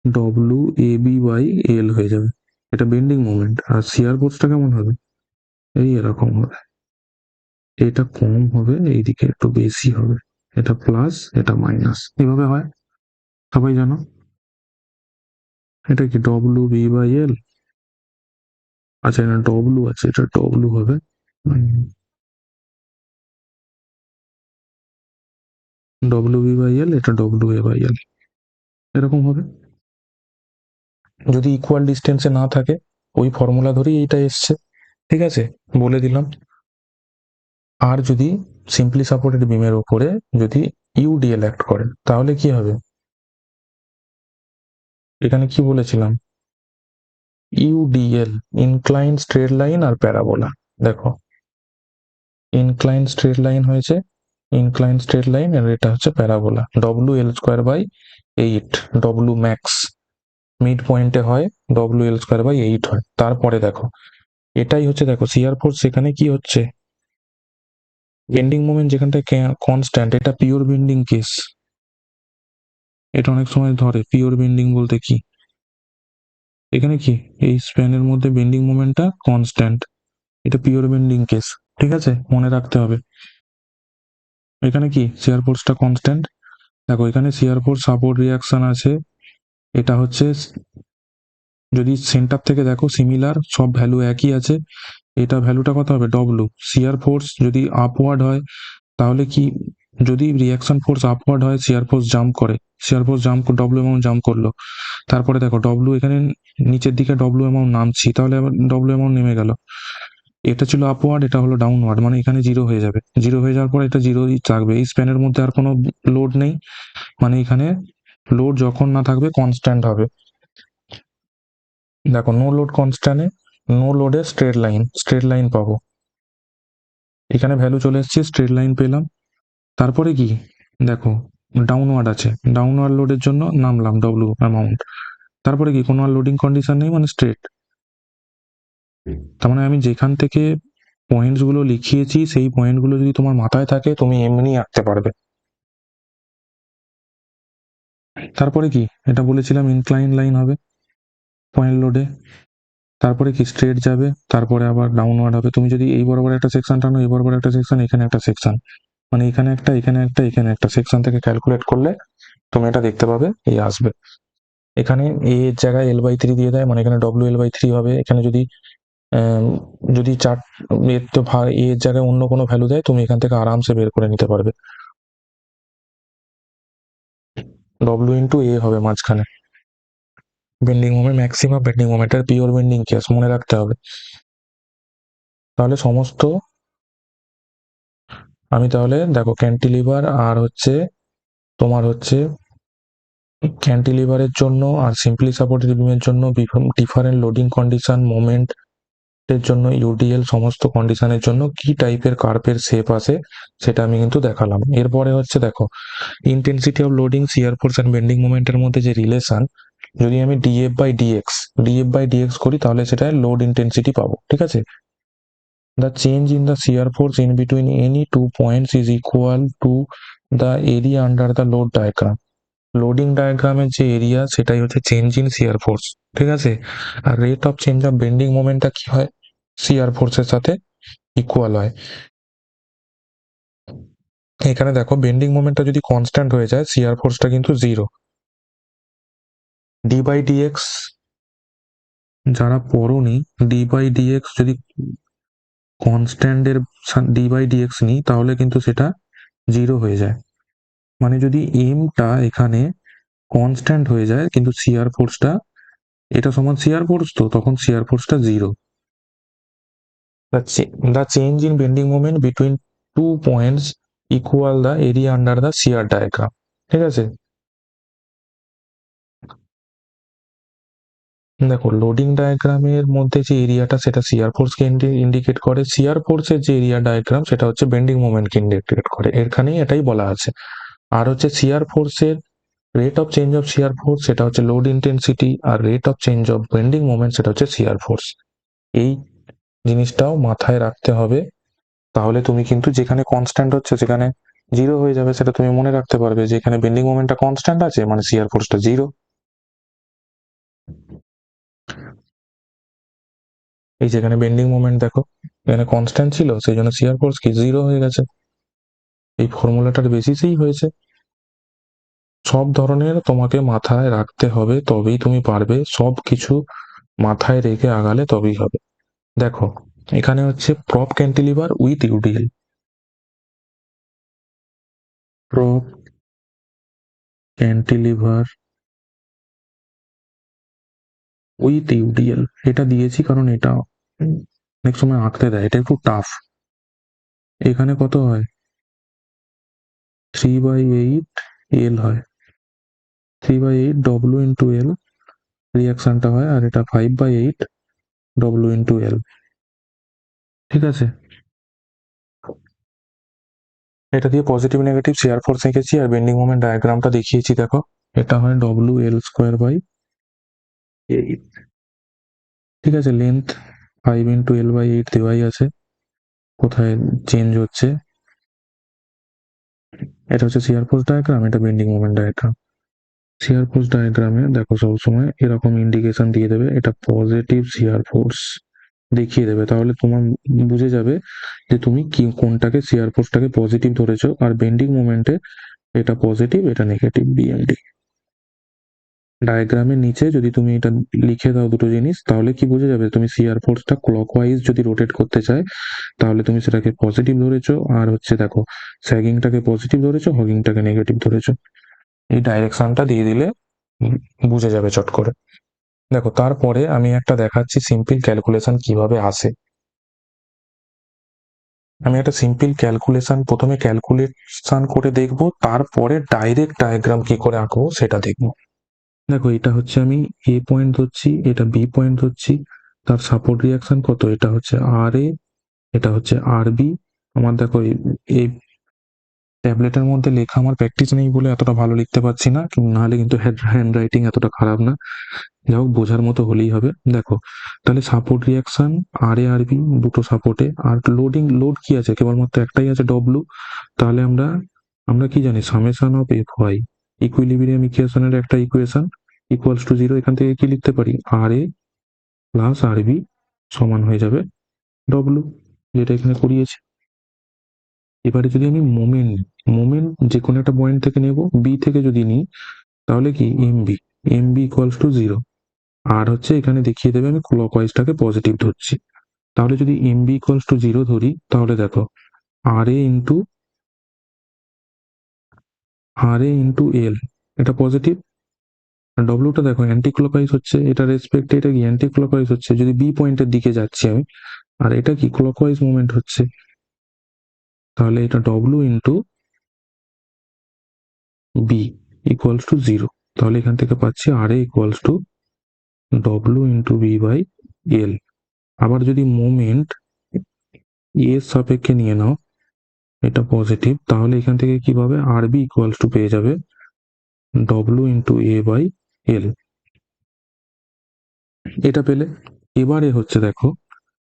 W A B by L হয়ে যাবে। এটা বেন্ডিং মোমেন্ট। আর শিয়ার ফোর্সটা কেমন হবে, এই এরকম হবে, এটা কম হবে, এইদিকে একটু বেশি হবে, এটা প্লাস এটা মাইনাস, এভাবে হয়, সবাই জানো। এটা কি ডব্লু বি বাই এল, আচ্ছা এটা ডব্লু আছে, এটা ডব্লু হবে ডব্লু বি বাই এল, এটা ডব্লু এ বাই এল, এরকম হবে। যদি ইকুয়াল ডিস্টেন্সে না থাকে, ওই ফর্মুলা ধরেই এইটা এসছে। ঠিক আছে, বলে দিলাম। আর যদি সিম্পলি সাপোর্টেড বিমের উপরে যদি ইউডিএল অ্যাক্ট করে তাহলে কি হবে, এখানে কি বলেছিলাম, ইউডিএল ইনক্লাইন স্ট্রেট লাইন আর প্যারাবোলা। দেখো ইনক্লাইন স্ট্রেট লাইন হয়েছে, ইনক্লাইন স্ট্রেট লাইন, আর এটা হচ্ছে parabola. W L square by eight, W max mid পয়েন্টে হয়, W L square by eight হয়। তারপরে দেখো এটাই হচ্ছে, দেখো শিয়ার ফোর্স সেখানে কি হচ্ছে, বেন্ডিং মোমেন্ট যেখানটায় কনস্ট্যান্ট, এটা পিওর বেন্ডিং কেস। এটা অনেক সময় ধরে পিওর বেন্ডিং বলতে কি, এখানে কি এই স্প্যানের মধ্যে বেন্ডিং মোমেন্টটা কনস্ট্যান্ট, এটা পিওর বেন্ডিং কেস। ঠিক আছে, মনে রাখতে হবে। এখানে কি শিয়ার ফোর্সটা কনস্ট্যান্ট। দেখো এখানে শিয়ার ফোর্স সাপোর্ট রিয়াকশন আছে, এটা হচ্ছে যদি সেন্টার থেকে দেখো সিমিলার, সব ভ্যালু একই আছে, এটা ভ্যালুটা কত হবে ডব্লু। শিয়ার ফোর্স যদি আপওয়ার্ড হয় তাহলে কি, যদি রিয়াকশন ফোর্স আপওয়ার্ড হয় শিয়ার ফোর্স জাম্প করে, শিয়ার force jump W amount jump করলো, তারপরে দেখো ডব্লু এখানে নিচের দিকে ডব্লু অ্যামাউন্ট নামছি, তাহলে আবার ডব্লু অ্যামাউন্ট নেমে গেল। এটা ছিল আপওয়ার্ড, এটা হলো ডাউনওয়ার্ড, মানে এখানে জিরো হয়ে যাবে। জিরো হয়ে যাওয়ার পর এটা জিরোই থাকবে, এই স্প্যানের মধ্যে আর কোনো লোড নেই, মানে এখানে লোড যখন না থাকবে কনস্ট্যান্ট হবে। দেখো নো লোড কনস্ট্যান্টে নো লোডে স্ট্রেট লাইন পাবো, এখানে ভ্যালু চলে এসছে, স্ট্রেট লাইন পেলাম। তারপরে কি দেখো ডাউনওয়ার্ড আছে, ডাউনওয়ার্ড লোডের জন্য নামলাম ডব্লু অ্যামাউন্ট। তারপরে কি কোনো আর লোডিং কন্ডিশন নেই, মানে স্ট্রেট। তার মানে আমি যেখান থেকে পয়েন্টস গুলো লিখিয়েছি সেই পয়েন্ট গুলো যদি তোমার মাথায় থাকে তুমি এমনি আঁকতে পারবে। তারপরে কি এটা বলেছিলাম ইনক্লাইন লাইন হবে পয়েন্ট লোডে, তারপরে কি স্ট্রেট যাবে, তারপরে আবার ডাউনওয়ার্ড হবে। তুমি যদি এই বরাবর একটা সেকশন টানো, এই বরাবর একটা সেকশন, এখানে একটা সেকশন, মানে এখানে একটা এখানে একটা এখানে একটা সেকশন থেকে ক্যালকুলেট করলে তুমি এটা দেখতে পাবে এই আসবে। এখানে এ এর জায়গায় এল বাই থ্রি দিয়ে দেয়, মানে এখানে ডব্লিউ এল বাই থ্রি হবে। এখানে যদি যদি চার এর তো এ এর জায়গায় অন্য কোনো ভ্যালু দেয়, তুমি এখান থেকে আরামসে বের করে নিতে পারবে। ডব্লিউ ইন্টু এ হবে মাঝখানে, bending moment maximum bending moment, আর পিওর বেন্ডিং কেস মনে রাখতে হবে। তাহলে সমস্ত আমি তাহলে দেখো ক্যান্টিলিভার আর হচ্ছে তোমার হচ্ছে ক্যান্টিলিভারের জন্য আর সিম্পলি সাপোর্টেড বিমের জন্য ডিফারেন্ট লোডিং কন্ডিশন মোমেন্ট এর জন্য ইউডিএল সমস্ত কন্ডিশনের জন্য কি টাইপের কার্ভের শেপ আসে সেটা আমি কিন্তু দেখালাম। এরপরে হচ্ছে দেখো intensity of loading shear force and bending মোমেন্টের মধ্যে যে রিলেশন, যদি আমি ডিএফ বাই ডিএক্স করি তাহলে সেটা লোড ইন্টেন্সিটি পাবো, ঠিক আছে। The change in the shear force in between any two points is equal to the area under the load diagram. Loading ডায়াগ্রামের যে এরিয়া সেটাই হচ্ছে চেঞ্জ ইন শিয়ার ফোর্স, ঠিক আছে। আর rate of change of bending মোমেন্টটা কি হয়, শিয়ার ফোর্সের সাথে ইকুয়াল হয়। এখানে দেখো বেন্ডিং মোমেন্টটা যদি কনস্ট্যান্ট হয়ে যায় শিয়ার ফোর্সটা কিন্তু জিরো। ডি বাই ডিএক্স যারা পড়োনি, ডি বাই ডিএক্স যদি কনস্ট্যান্টের ডি বাই ডিএক্স নিই তাহলে কিন্তু সেটা জিরো হয়ে যায়। মানে যদি এমটা এখানে কনস্ট্যান্ট হয়ে যায় কিন্তু শিয়ার ফোর্সটা এটা সমান শিয়ার ফোর্স, তো তখন শিয়ার ফোর্সটা জিরো। The change in bending moment between two points equal the area under the shear diagram, ঠিক আছে। দেখো লোডিং ডায়াগ্রামের মধ্যে যে এরিয়াটা সেটা শিয়ার ফোর্সকে ইন্ডিকেট করে, শিয়ার ফোর্সের যে এরিয়া ডায়াগ্রাম সেটা হচ্ছে বেন্ডিং মোমেন্টকে ইন্ডিকেট করে, এখানেই এটাই বলা আছে। আর হচ্ছে শিয়ার ফোর্সের rate of change of shear force সেটা হচ্ছে লোড ইন্টেন্সিটি, আর rate of change of bending moment সেটা হচ্ছে শিয়ার ফোর্স। এই জিনিসটাও মাথায় রাখতে হবে, তাহলে তুমি কিন্তু যেখানে কনস্ট্যান্ট হচ্ছে সেখানে জিরো হয়ে যাবে, সেটা তুমি মনে রাখতে পারবে যে এখানে বেন্ডিং মোমেন্টটা কনস্ট্যান্ট আছে মানে শিয়ার ফোর্সটা জিরো। এই যেখানে বেন্ডিং মোমেন্ট দেখো এখানে কনস্ট্যান্ট ছিল সেই জন্য শিয়ার ফোর্স কি জিরো হয়ে গেছে, এই ফর্মুলাটার বেসিসেই হয়েছে। সব ধরনের তোমাকে মাথায় রাখতে হবে তবেই তুমি পারবে, সব কিছু মাথায় রেখে আগালে তবেই হবে। দেখো এখানে হচ্ছে prop cantilever with UDL, prop cantilever with UDL এটা দিয়েছি কারণ এটা অনেক সময় আঁকতে দেয়, এটা একটু টাফ। এখানে কত হয় 3/8 এল হয়, 3/8 ডব্লিউ ইন্টু এল রিয়াকশনটা হয়, আর এটা 5/8 ডব্লিউ ইন্টু এল, ঠিক আছে। এটা দিয়ে পজিটিভ নেগেটিভ শেয়ার ফোর্স এঁকেছি আর বেন্ডিং মোমেন্ট ডায়াগ্রামটা দেখিয়েছি। দেখো এটা হয় ডব্লিউ এল স্কোয়ার বাই 8, ঠিক আছে। লেন্থ 5 × L/8 দেওয়াই আছে, কোথায় চেঞ্জ হচ্ছে। এটা হচ্ছে শেয়ার ফোর্স ডায়াগ্রাম, এটা bending moment diagram. Share force ডায়াগ্রামে দেখো সবসময় এরকম ইন্ডিকেশন দিয়ে দেবে, এটা পজিটিভ শেয়ার ফোর্স দেখিয়ে দেবে, তাহলে তোমার বুঝে যাবে যে তুমি কি কোনটাকে শেয়ার ফোর্সটাকে পজিটিভ ধরেছো, আর বেন্ডিং মোমেন্টে এটা পজিটিভ এটা নেগেটিভ বিএমডি। ডায়াগ্রামের নিচে যদি তুমি এটা লিখে দাও দুটো জিনিস তাহলে কি বুঝে যাবে, তুমি শিয়ার ফোর্সটা ক্লকওয়াইজ যদি রোটেট করতে চায় তাহলে তুমি সেটাকে পজিটিভ ধরেছো, আর হচ্ছে দেখো স্যাগিংটাকে পজিটিভ ধরেছো হগিংটাকে নেগেটিভ ধরেছো। এই ডাইরেকশনটা দিয়ে দিলে বুঝে যাবে চট করে। দেখো তারপরে আমি একটা দেখাচ্ছি সিম্পল ক্যালকুলেশন কিভাবে আসে। আমি একটা সিম্পল ক্যালকুলেশন প্রথমে ক্যালকুলেশন করে দেখবো, তারপরে ডাইরেক্ট ডায়াগ্রাম কি করে আঁকবো সেটা দেখবো। দেখো এটা হচ্ছে আমি এ পয়েন্ট ধরছি, এটা বি পয়েন্ট ধরছি, তার সাপোর্ট রিয়াকশন কত, এটা হচ্ছে আর এ, এটা হচ্ছে আর বি। আমার দেখো এই ট্যাবলেটের মধ্যে লেখা আমার প্র্যাকটিস নেই বলে এতটা ভালো লিখতে পারছি না, নাহলে কিন্তু হ্যান্ড রাইটিং এতটা খারাপ না। যাই হোক বোঝার মতো হলেই হবে। দেখো তাহলে সাপোর্ট রিয়াকশন আর এ আর বি দুটো সাপোর্টে, আর লোড কি আছে কেবলমাত্র একটাই আছে ডব্লু। তাহলে আমরা আমরা কি জানি summation of F Y equilibrium ইকুয়েশনের একটা ইকুয়েশন ইকুয়ালস টু জিরো, এখান থেকে কি লিখতে পারি আর এ প্লাস আর বি সমান হয়ে যাবে ডব্লু, যেটা এখানে করিয়েছি। এবারে যদি আমি মোমেন্ট মোমেন্ট যে কোনো একটা পয়েন্ট থেকে নেব, বি থেকে যদি নিই তাহলে কি M B equals to zero. আর হচ্ছে এখানে দেখিয়ে দেবে আমি ক্লকওয়াইজটাকে পজিটিভ ধরছি, তাহলে যদি M B equals to zero ধরি তাহলে দেখো আর এ ইন্টু এল এটা পজিটিভ, আর ডব্লিউটা দেখো অ্যান্টি ক্লকওয়াইজ হচ্ছে, এটা রেসপেক্টে এটা কি অ্যান্টি ক্লকওয়াইজ হচ্ছে যদি বি পয়েন্টের দিকে যাচ্ছি আমি, আর এটা কি ক্লকওয়াইজ মুভমেন্ট হচ্ছে। তাহলে এটা W into B equals to 0। তাহলে এখান থেকে পাচ্ছি R A equals to W into B by L. আবার যদি মোমেন্ট এর সাপেক্ষে নিয়ে নাও, এটা পজিটিভ, তাহলে এখান থেকে কি পাবে, আর বি ইকুয়ালস টু পেয়ে যাবে W into A by L. এটা পেলে এবারে হচ্ছে দেখো,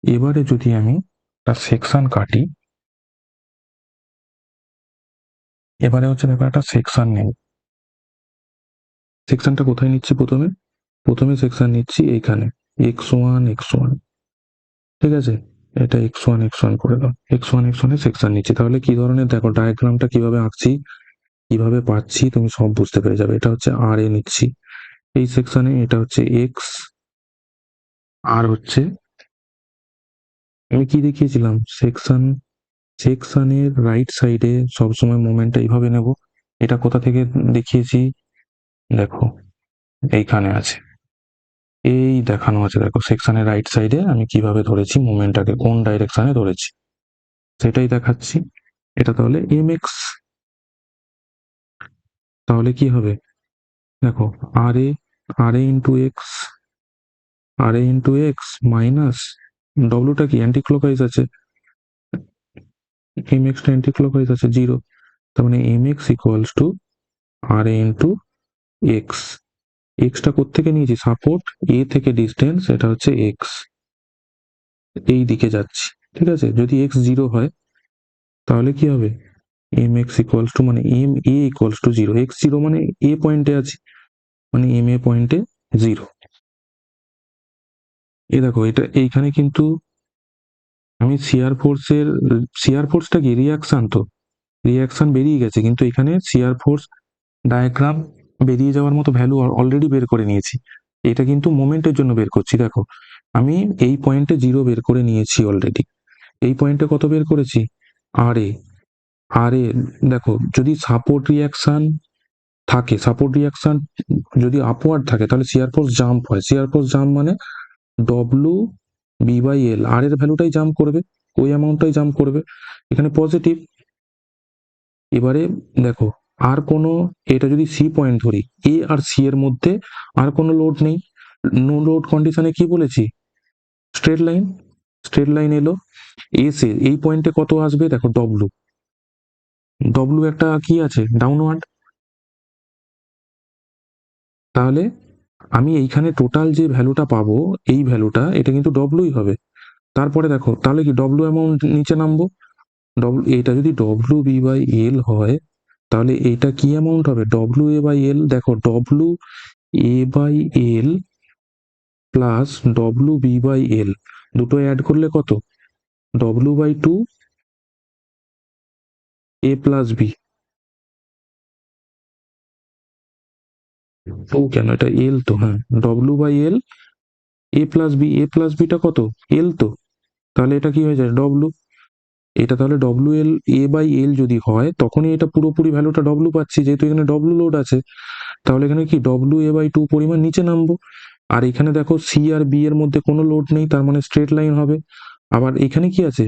এবারে যদি আমি একটা সেকশন কাটি, এবারে হচ্ছে দেখো একটা সেকশন নেই। সেকশনটা কোথায় নিচ্ছি, প্রথমে সেকশন নিচ্ছি এইখানে x1 ঠিক আছে, এটা x1 করে দাও, x1 এ সেকশন নিচ্ছি। তাহলে কি ধরনের দেখো ডায়াগ্রামটা কিভাবে আঁকছি, কিভাবে পাচ্ছি তুমি সব বুঝতে পেরে যাবে। এটা হচ্ছে আর এ নিচ্ছি এই সেকশনে, এটা হচ্ছে এক্স, আর হচ্ছে আমি কি দেখিয়েছিলাম, সেকশনের রাইট সাইডে সবসময় মোমেন্টটা এইভাবে নেব। এটা কোথা থেকে দেখিয়েছি, দেখো এইখানে আছে, এই দেখানো আছে, দেখো সেকশনের রাইট সাইডে আমি কিভাবে ধরেছি মোমেন্টটাকে, কোন ডাইরেকশনে ধরেছি সেটাই দেখাচ্ছি। এটা তাহলে এম এক্স, তাহলে কি হবে দেখো, R A into X minus ডব্লুটা কি অ্যান্টি ক্লকওয়াইজ আছে, এম এক্সটা অ্যান্টি ক্লকওয়াইজ আছে 0। তার মানে M X equals to R A into X. এক্সটা কোত্থেকে নিয়েছি, সাপোর্ট এ থেকে ডিস্টেন্স, এটা হচ্ছে এক্স, এই দিকে যাচ্ছি, ঠিক আছে। যদি এক্স 0 হয় তাহলে কি হবে, এম এক্স ইকুয়ালস টু মানে M A equals to 0, X 0 মানে এ পয়েন্টে আছি, মানে এম এ পয়েন্টে 0। এই দেখো এটা এইখানে কিন্তু আমি শিয়ার ফোর্সটা কি রিয়াকশন, তো রিয়াকশন বেরিয়ে গেছে, কিন্তু এখানে শিয়ার ফোর্স ডায়াগ্রাম বেরিয়ে যাওয়ার মতো ভ্যালু অলরেডি বের করে নিয়েছি। এটা কিন্তু মোমেন্টের জন্য বের করছি, দেখো আমি এই পয়েন্টে 0 বের করে নিয়েছি অলরেডি। এই পয়েন্টে কত বের করেছি, আর এ, দেখো যদি সাপোর্ট রিয়াকশন যদি আপওয়ার্ড থাকে তাহলে শিয়ার ফোর্স জাম্প হয়, শিয়ার ফোর্স জাম্প মানে ডব্লু বি বাই এল, আর এর ভ্যালুটাই জাম্প করবে, ওই অ্যামাউন্টটাই জাম্প করবে, এখানে পজিটিভ। এবারে দেখো আর কোনো, এটা যদি সি পয়েন্ট ধরি, এ আর সি এর মধ্যে আর কোনো লোড নেই, নো লোড কন্ডিশনে কি বলেছি, স্ট্রেট লাইন এলো, এসে এই পয়েন্টে কত আসবে দেখো, ডব্লু একটা কি আছে ডাউনওয়ার্ড, তাহলে আমি এইখানে টোটাল যে ভ্যালুটা পাবো, এই ভ্যালুটা এটা কিন্তু ডব্লুই হবে। তারপরে দেখো তাহলে কি ডব্লু অ্যামাউন্ট নিচে নামবো, এটা যদি ডব্লু বি বাই এল হয় তাহলে এটা কি অ্যামাউন্ট হবে, ডব্লু এ বাই এল, দেখো W A by L plus W B by L, দুটো অ্যাড করলে কত, W by 2 A plus B, ও কেন, এটা এল তো, হ্যাঁ W by L A plus বিটা কত, এল তো, তাহলে এটা কি হয়ে যায় ডব্লু, এটা তাহলে ডব্লু এল এ বাই এল যদি হয় তখনই এটা পুরোপুরি ভ্যালুটা ডব্লু পাচ্ছি, যেহেতু এখানে ডব্লু লোড আছে। তাহলে এখানে কি ডব্লু এ বাই 2 পরিমাণ নিচে নামবো। আর এখানে দেখো সি আর বি এর মধ্যে কোনো লোড নেই, তার মানে স্ট্রেট লাইন হবে। আবার এখানে কি আছে,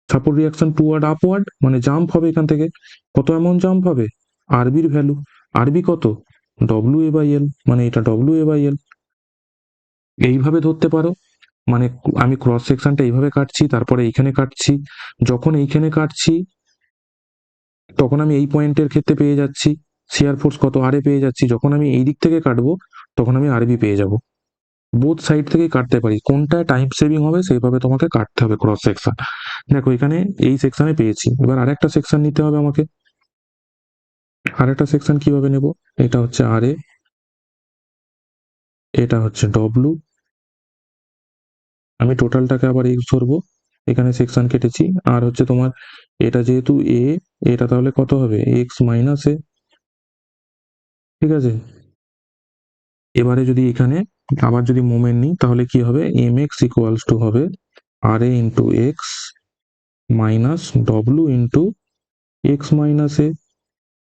সাপোর্ট রিয়াকশন টুয়ার্ড আপওয়ার্ড, মানে জাম্প হবে এখান থেকে, কত অ্যামাউন্ট জাম্প হবে, আরবির ভ্যালু, আরবি কত, ডব্লু এ বাই এল, মানে এটা ডব্লু এ বাই এল। এইভাবে ধরতে পারো, মানে আমি ক্রস সেকশনটা এইভাবে কাটছি, তারপরে এইখানে কাটছি, যখন এইখানে কাটছি তখন আমি এই পয়েন্টের ক্ষেত্রে পেয়ে যাচ্ছি শিয়ার ফোর্স কত, আরে পেয়ে যাচ্ছি, যখন আমি এই দিক থেকে কাটবো তখন আমি আরবি পেয়ে যাব। বোথ সাইড থেকেই কাটতে পারি, কোনটা টাইম সেভিং হবে সেইভাবে তোমাকে কাটতে হবে ক্রস সেকশন। দেখো এখানে এই সেকশনে পেয়েছি, এবার আরেকটা সেকশন নিতে হবে আমাকে। আরেকটা সেকশন কিভাবে নেব, এটা হচ্ছে আর এ, এটা হচ্ছে ডব্লু, আমি টোটালটাকে আবার এক্স ধরবো, এখানে সেকশন কেটেছি, আর হচ্ছে তোমার এটা যেহেতু এ, এটা তাহলে কত হবে, এক্স মাইনাস এ, ঠিক আছে। এবারে যদি এখানে আবার যদি মোমেন্ট নিই তাহলে কি হবে, এম এক্স ইকুয়ালস টু হবে আর A into X minus W into X minus A,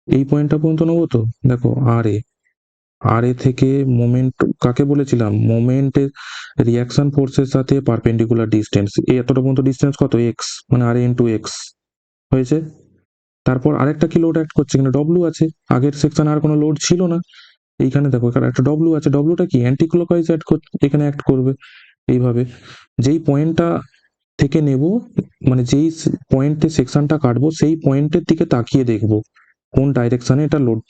এই পয়েন্টটা পর্যন্ত নেবো তো। দেখো আর এ থেকে মোমেন্ট কাকে বলেছিলাম, মোমেন্টের রিয়াকশন ফোর্সের সাথে পারপেন্ডিকুলার ডিস্টেন্স, এতটা পর্যন্ত ডিস্টেন্স কত, এক্স, মানে আর এ ইন্টু এক্স, হয়েছে। তারপর আরেকটা কি লোড অ্যাক্ট করছে, এখানে ডব্লু আছে, আগের সেকশন আর কোনো লোড ছিল না, এইখানে দেখো এখানে একটা ডব্লু আছে, ডব্লুটা কি অ্যান্টি ক্লকওয়াইজ এখানে অ্যাক্ট করবে। এইভাবে যেই পয়েন্টটা থেকে নেব, মানে যেই পয়েন্টে সেকশনটা কাটবো সেই পয়েন্টের দিকে তাকিয়ে দেখবো কোন ডাইরেকশনে এটা লোড,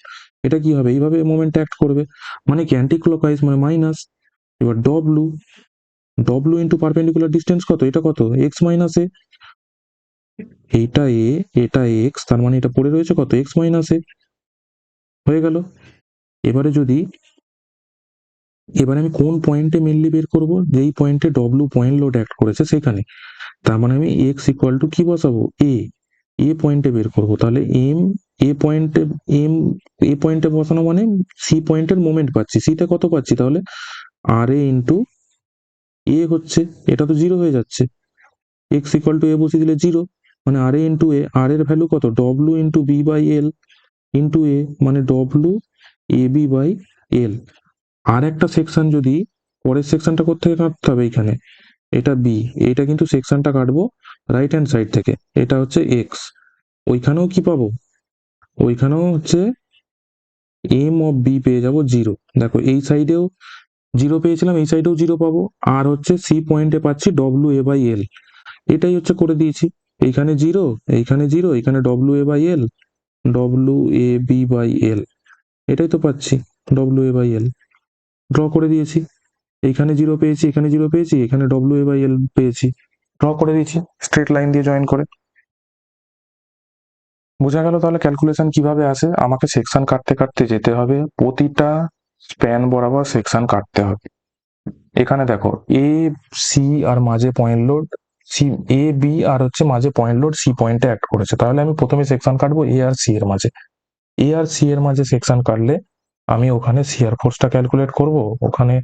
এটা কি হবে, এইভাবে মোমেন্ট অ্যাক্ট করবে, মানে কি অ্যান্টি ক্লকওয়াইজ মানে মাইনাস। এবার W, W into perpendicular distance কত, এটা কত এক্স মাইনাস এ, এইটা এ, এটা এক্স, তার মানে এটা পড়ে রয়েছে কত এক্স মাইনাস এ, হয়ে গেল। এবারে যদি, এবারে আমি কোন পয়েন্টে মেনলি বের করব, যেই পয়েন্টে ডব্লু পয়েন্ট লোড অ্যাক্ট করেছে সেখানে, তার মানে আমি এক্স ইকুয়াল টু কি বসাবো, এ, এ পয়েন্টে বের করব, তাহলে এম, এ পয়েন্টে, এম, এ পয়েন্টে বসানো মানে সি পয়েন্টের মোমেন্ট পাচ্ছি, সিটা কত পাচ্ছি তাহলে আর এ ইন্টু এ হচ্ছে, এটা তো জিরো হয়ে যাচ্ছে, এক্স ইকুয়াল টু এ বসিয়ে দিলে জিরো, মানে আর এ ইন্টু এ, আর এর ভ্যালু কত W into B by L into A, মানে W A B by L. আর একটা সেকশন যদি, পরের সেকশনটা কোথা থেকে কাটতে হবে, এখানে এটা বি, এটা কিন্তু সেকশনটা কাটবো রাইট হ্যান্ড সাইড থেকে, এটা হচ্ছে এক্স, ওইখানেও কি পাবো, ওইখানেও হচ্ছে এম অফ বি পেয়ে যাবো জিরো, দেখো এই সাইডেও জিরো পেয়েছিলাম, এই সাইডেও জিরো পাবো, আর হচ্ছে সি পয়েন্টে পাচ্ছি ডব্লু এ বাই এল, এটাই হচ্ছে করে দিয়েছি, এইখানে জিরো, এইখানে জিরো, এখানে W A by L, W A B by L, এটাই তো পাচ্ছি W A by L, draw করে দিয়েছি, এইখানে জিরো পেয়েছি, এখানে জিরো পেয়েছি, এখানে ডব্লু এ বাই এল পেয়েছি, ড্র করে দিয়েছি স্ট্রেট লাইন দিয়ে জয়েন করে। বোঝা গেল তাহলে ক্যালকুলেশন কিভাবে আসে, আমাকে সেকশন কাটতে কাটতে যেতে হবে, প্রতিটা স্প্যান বরাবর সেকশন কাটতে হবে। এখানে দেখো এ, সি আর মাঝে point load, C, A B আর হচ্ছে মাঝে পয়েন্ট লোড সি পয়েন্টে অ্যাক্ট করেছে, তাহলে আমি প্রথমে সেকশন কাটবো এ আর সি এর মাঝে, এ আর সি এর মাঝে সেকশন কাটলে আমি ওখানে শিয়ার ফোর্সটা ক্যালকুলেট করব, ওখানে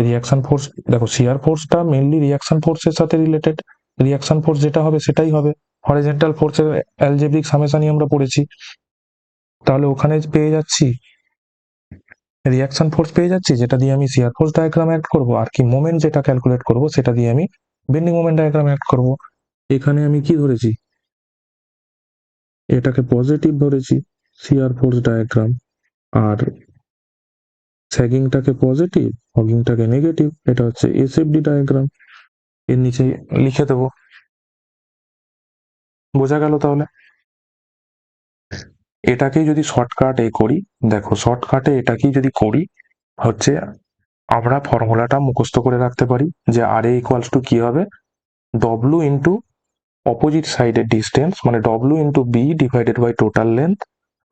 রিয়াকশন ফোর্স, দেখো শিয়ার ফোর্সটা মেনলি রিয়াকশন ফোর্সের সাথে রিলেটেড, রিয়াকশন ফোর্স যেটা হবে সেটাই হবে, হরিজন্টাল ফোর্সের অ্যালজেব্রিক সামেশনই আমরা পড়েছি, তাহলে ওখানে পেয়ে যাচ্ছি রিয়াকশন ফোর্স পেয়ে যাচ্ছি, যেটা দিয়ে আমি শিয়ার ফোর্স ডায়াগ্রাম অ্যাড করব, আর কি মোমেন্ট যেটা ক্যালকুলেট করব সেটা দিয়ে আমি বেন্ডিং মোমেন্ট ডায়াগ্রাম অ্যাড করব। এখানে আমি কি ধরেছি, এটাকে পজিটিভ ধরেছি শিয়ার ফোর্স ডায়াগ্রাম, আর স্যাগিংটাকে পজিটিভ, হগিংটাকে নেগেটিভ, এটা হচ্ছে এসএফডি ডায়াগ্রাম, এর নিচে লিখে দেবো। বোঝা গেল তাহলে, এটাকেই যদি শর্টকাট করি, দেখো শর্টকাটে এটাকেই যদি করি হচ্ছে, আমরা ফর্মুলাটা মুখস্থ করে রাখতে পারি যে আর এ ইকুয়ালস টু কি হবে, ডব্লু ইন্টু অপোজিট সাইডের ডিস্টেন্স, মানে W into B divided by total length,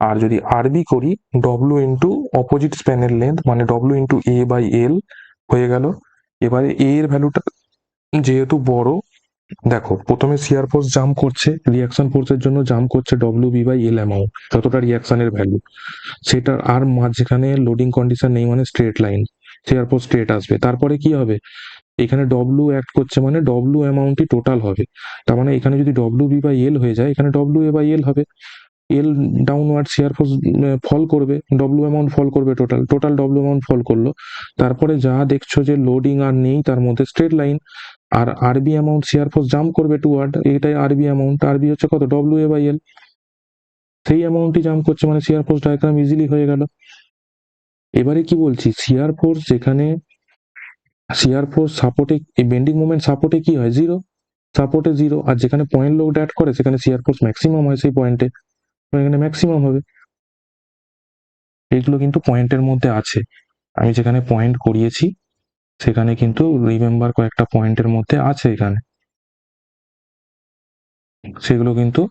আর যদি আর বি করি ডব্লু ইন্টু অপোজিট স্প্যানের লেন্থ, মানে W into A by L, হয়ে গেল। এবারে এ এর ভ্যালুটা যেহেতু বড়, দেখো প্রথমে শিয়ার ফোর্স জাম্প করছে, রিয়াকশন ফোর্সের জন্য জাম্প করছে W B by L amount, যতটা রিয়াকশনের ভ্যালু, সেটা আর মাঝখানে লোডিং কন্ডিশন নেই, মানে straight line, shear force straight আসবে, তারপরে কি হবে, এখানে ডব্লিউ অ্যাক্ট করছে মানে ডব্লিউ অ্যামাউন্টই টোটাল হবে, তার মানে এখানে যদি ডব্লিউ বি বাই এল হয়ে যায়, এখানে ডব্লিউ এ বাই এল হবে, এল ডাউনওয়ার্ড শিয়ার ফোর্স ফল করবে, ডব্লিউ অ্যামাউন্ট ফল করবে, টোটাল টোটাল ডব্লিউ অ্যামাউন্ট ফল করলো, তারপরে যা দেখছো যে লোডিং আর নেই তার মধ্যে স্ট্রেট লাইন, আর আরবি অ্যামাউন্ট শিয়ার ফোর্স জাম্প করবে টুয়ার্ড, এটাই আরবি অ্যামাউন্ট, আরবি হচ্ছে কত ডব্লিউ এ বাই এল, সেই অ্যামাউন্টই জাম্প করছে, মানে শিয়ার ফোর্স ডায়াগ্রাম ইজিলি হয়ে গেল। এবারে কি বলছি, শিয়ার ফোর্স যেখানে, শিয়ার ফোর্স সাপোর্টে, এই বেন্ডিং মোমেন্ট সাপোর্টে কি হয় জিরো, সাপোর্টে জিরো, আর যেখানে পয়েন্ট লোড অ্যাড করে সেখানে শিয়ার ফোর্স ম্যাক্সিমাম হয় সেই পয়েন্টে, এখানে ম্যাক্সিমাম হবে। এগুলো কিন্তু পয়েন্টের মধ্যে আছে, আমি যেখানে পয়েন্ট করিয়েছি সেখানে কিন্তু রিমেম্বার কয়েকটা পয়েন্টের মধ্যে আছে এখানে, সেগুলো কিন্তু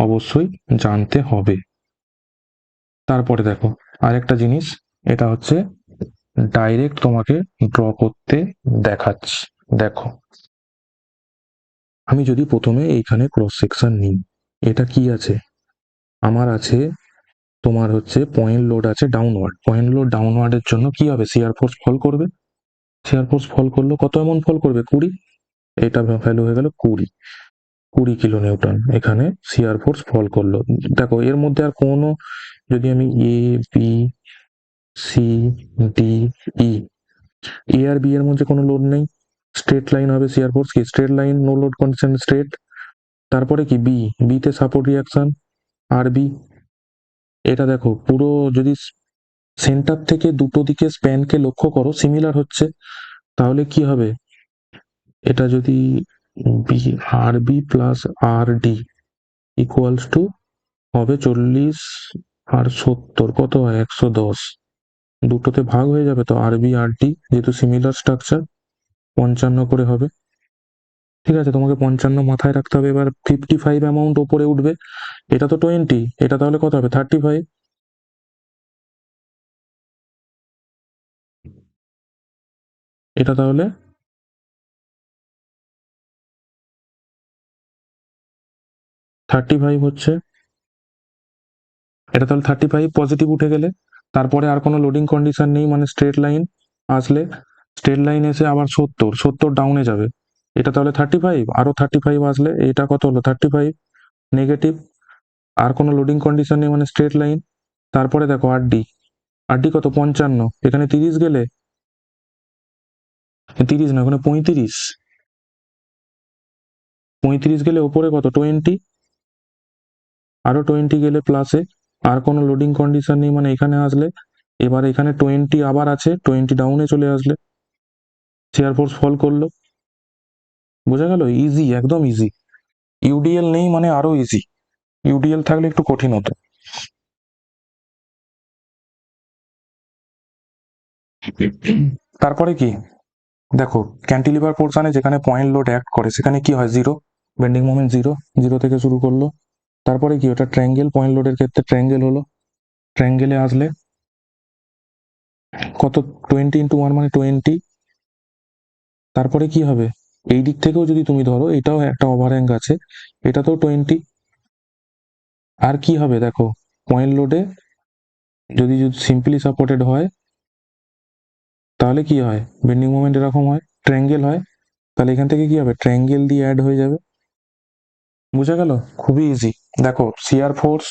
অবশ্যই জানতে হবে। তারপরে দেখো আরেকটা জিনিস, এটা হচ্ছে ডাইরেক্ট তোমাকে ড্র করতে দেখাচ্ছি, দেখো আমি যদি প্রথমে এইখানে ক্রস সেকশন নিই, এটা কি আছে, আমার আছে তোমার হচ্ছে পয়েন্ট লোড আছে ডাউনওয়ার্ড, পয়েন্ট লোড ডাউনওয়ার্ডের জন্য কি হবে, শিয়ার ফোর্স ফল করবে, শিয়ার ফোর্স ফল করলো কত এমন ফল করবে 20, এটা ভ্যালু হয়ে গেল 20 কিলো নিউটন, এখানে শিয়ার ফোর্স ফল করলো। দেখো এর মধ্যে আর কোনো, যদি আমি A B C D E, A আর বি এর মধ্যে কোনো লোড নেই, স্ট্রেট লাইন হবে শিয়ার ফোর্স, কি straight line, no load condition straight, তারপরে কি বি তে সাপোর্ট রিয়াকশন আরবি। এটা দেখো পুরো যদি সেন্টার থেকে দুটো দিকে স্প্যানকে লক্ষ্য করো সিমিলার হচ্ছে, তাহলে কি হবে, এটা যদি B R B plus R D equals to হবে 40 আর 70 কত হয় 110, দুটোতে ভাগ হয়ে যাবে তো আরবি আর ডি যেহেতু সিমিলার স্ট্রাকচার 55 করে হবে। ঠিক আছে, তোমাকে 55 মাথায় রাখতে হবে। এবার 55 অ্যামাউন্ট ওপরে উঠবে, এটা তো 20, এটা তাহলে কত হবে 35, এটা তাহলে 35 হচ্ছে, এটা তাহলে 35 পজিটিভ উঠে গেলে তারপরে আর কোনো লোডিং কন্ডিশন নেই, মানে স্ট্রেট লাইন আসলে, স্ট্রেট লাইন এসে আবার 70 ডাউনে যাবে, এটা তাহলে 35, আরো 35 আসলে এটা কত হলো 35 নেগেটিভ, আর কোনো লোডিং কন্ডিশন নেই মানে স্ট্রেট লাইন। তারপরে দেখো আরডি, আরডি কত 55, এখানে 30 গেলে, 30 না ওখানে 35, 35 গেলে ওপরে কত 20, আরো 20 গেলে প্লাসে, আর কোনো লোডিং কন্ডিশন নেই মানে এখানে আসলে, এবার এখানে 20 আবার আছে, 20 ডাউনে চলে আসলে শেয়ার ফোর্স ফল করলো। বোঝা গেল, ইজি, একদম ইজি। ইউডিএল নেই মানে আরো ইজি, ইউডিএল থাকলে একটু কঠিন হতো। তারপরে কি দেখো, ক্যান্টিলিভার পোর্শনে যেখানে পয়েন্ট লোড অ্যাক্ট করে সেখানে কি হয় zero, bending moment zero, zero থেকে শুরু করলো। তারপরে কি ওটা ট্রায়াঙ্গেল, পয়েন্ট লোডের ক্ষেত্রে ট্রায়াঙ্গেল হলো, ট্রায়াঙ্গেলে আসলে কত 20 × 1 মানে 20। তারপরে কি হবে, এই দিক থেকেও যদি তুমি ধরো এটাও একটা ওভারহ্যাং আছে, এটাতেও 20। আর কি হবে দেখো, পয়েন্ট লোডে যদি যদি সিম্পলি সাপোর্টেড হয় তাহলে কি হয়, বেন্ডিং মোমেন্ট এরকম হয়, ট্রায়াঙ্গেল হয়, তাহলে এখান থেকে কি হবে ট্রায়াঙ্গেল দিয়ে অ্যাড হয়ে যাবে। বুঝা গেল, খুবই ইজি। দেখো শিয়ার ফোর্স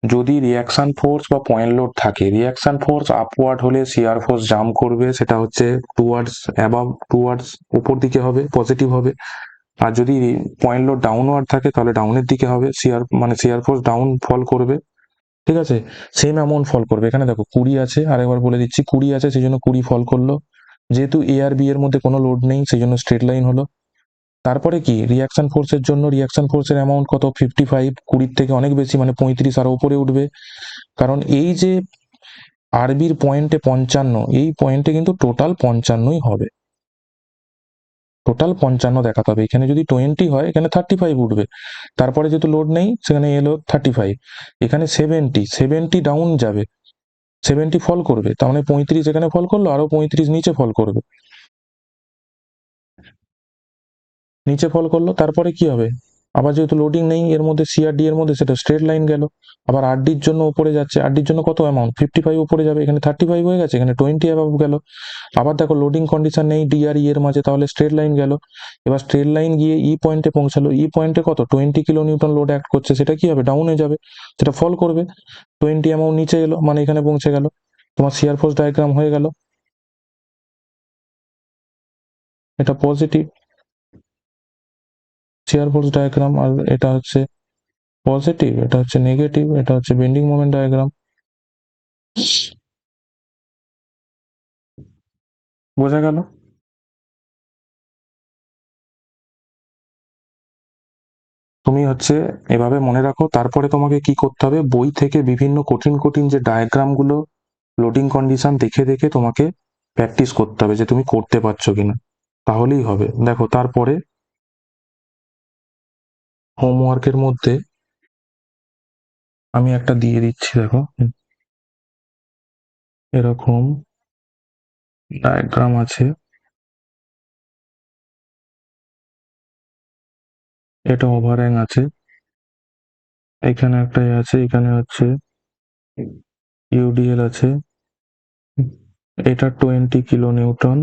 যদি রিয়াকশন ফোর্স বা পয়েন্ট লোড থাকে, রিয়াকশন ফোর্স আপওয়ার্ড হলে শিয়ার ফোর্স জাম্প করবে, সেটা হচ্ছে টুয়ার্ডস অ্যাবাভ, টুয়ার্ডস উপর দিকে হবে, পজিটিভ হবে। আর যদি পয়েন্ট লোড ডাউনওয়ার্ড থাকে তাহলে ডাউনের দিকে হবে, শিয়ার মানে শিয়ার ফোর্স ডাউন ফল করবে। ঠিক আছে, সেম অ্যামাউন্ট ফল করবে। এখানে দেখো 20 আছে, আরেকবার বলে দিচ্ছি 20 আছে সেই জন্য 20 ফল করলো, যেহেতু এ আর বি এর মধ্যে কোনো লোড নেই সেই জন্য স্ট্রেট লাইন হলো। তারপরে কি রিয়াকশন ফোর্সের জন্য, রিয়াকশন ফোর্সের অ্যামাউন্ট কত 55, 20 থেকে অনেক বেশি মানে 35 আরো উপরে উঠবে, কারণ এই যে আরবির পয়েন্টে 55, এই পয়েন্টে কিন্তু টোটাল 55ই হবে, টোটাল 55 দেখাতে হবে। এখানে যদি 20 হয় এখানে 35 উঠবে, তারপরে যেহেতু লোড নেই সেখানে এলো 35, এখানে 70 ডাউন যাবে, 70 ফল করবে, তার মানে 35 এখানে ফল করলো, আরো 35 নিচে ফল করবে, নিচে ফল করলো। তারপরে কি হবে, আবার যেহেতু লোডিং নেই এর মধ্যে সিআরডি এর মধ্যে, সেটা স্ট্রেট লাইন গেল। আবার আরডির জন্য উপরে যাচ্ছে, আরডির জন্য কত অ্যামাউন্ট 55 উপরে যাবে, এখানে 35 হয়ে গেছে, এখানে 20 অ্যাবাভ গেল। আবার দেখো লোডিং কন্ডিশন নেই ডি আর ই এর মাঝে, তাহলে স্ট্রেট লাইন গেল। এবার স্ট্রেট লাইন গিয়ে ই পয়েন্টে পৌঁছালো, ই পয়েন্টে কত 20 কিলো নিউটন লোড অ্যাক্ট করছে, সেটা কি হবে ডাউনে যাবে, সেটা ফল করবে, 20 অ্যামাউন্ট নিচে এলো মানে এখানে পৌঁছে গেল, তোমার শিয়ার ফোর্স ডায়াগ্রাম হয়ে গেল। এটা পজিটিভ শিয়ার ফোর্স ডায়াগ্রাম, আর এটা হচ্ছে পজিটিভ, এটা হচ্ছে নেগেটিভ, এটা হচ্ছে বেন্ডিং মোমেন্ট ডায়াগ্রাম। বোঝা গেল, তুমি হচ্ছে এভাবে মনে রাখো। তারপরে তোমাকে কি করতে হবে, বই থেকে বিভিন্ন কঠিন কঠিন যে ডায়াগ্রাম গুলো লোডিং কন্ডিশন দেখে দেখে তোমাকে প্র্যাকটিস করতে হবে যে তুমি করতে পারছো কিনা, তাহলেই হবে। দেখো তারপরে হোমওয়ার্কের মধ্যে আমি একটা দিয়ে দিচ্ছি, দেখো এরকম ডায়াগ্রাম আছে, এটা ওভারহ্যাং আছে, এখানে একটাই আছে, এখানে হচ্ছে ইউডিএল আছে, এটা 20 কিলো নিউটন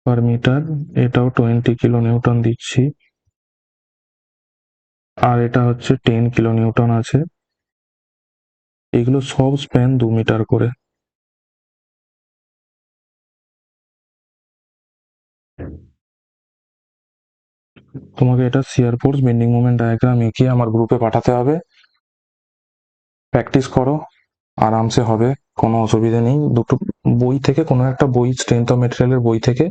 পার মিটার, এটাও 20 কিলো নিউটন দিচ্ছি, আর এটা হচ্ছে 10 কিলো নিউটন আছে, এগুলো সব স্প্যান 2 মিটার করে। তোমাকে এটা shear force bending moment diagram এঁকে আমার গ্রুপে পাঠাতে হবে। প্র্যাকটিস করো, আরামসে হবে, কোনো অসুবিধা নেই। দুটো বই থেকে, কোনো একটা বই, স্ট্রেংথ অফ মেটেরিয়ালের বই থেকে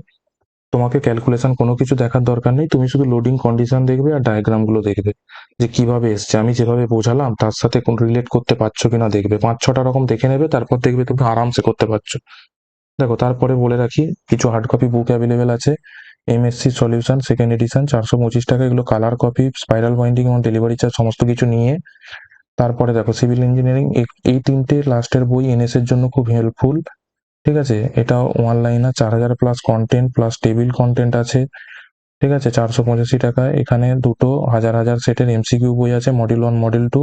তোমাকে ক্যালকুলেশন কোনো কিছু দেখার দরকার নেই। তুমি শুধু লোডিং কন্ডিশন দেখবে আর ডায়াগ্রামগুলো দেখবে যে কিভাবে এসছে। আমি যেভাবে বোঝালাম তার সাথে কোন রিলেট করতে পারছো কিনা দেখবে, 5-6টা রকম দেখে নেবে, তারপর দেখবে তুমি আরামসে করতে পারছো। দেখো, তারপরে বলে রাখি, কিছু হার্ড কপি বুক অ্যাভেলেবেল আছে। এমএসসি সলিউশন সেকেন্ড এডিশন 425 টাকা, এগুলো কালার কপি, স্পাইরাল বাইন্ডিং এবং ডেলিভারি চার্জ সমস্ত কিছু নিয়ে। তারপরে দেখো, সিভিল ইঞ্জিনিয়ারিং এই তিনটে লাস্টের বই এনএস এর জন্য খুব হেল্পফুল। ঠিক আছে, এটা one liner, 4000 plus content plus table content আছে। ঠিক আছে, 485 টাকায়। এখানে দুটো হাজার হাজার সেটের এমসিকিউ বই আছে, মডিউল 1 মডিউল 2,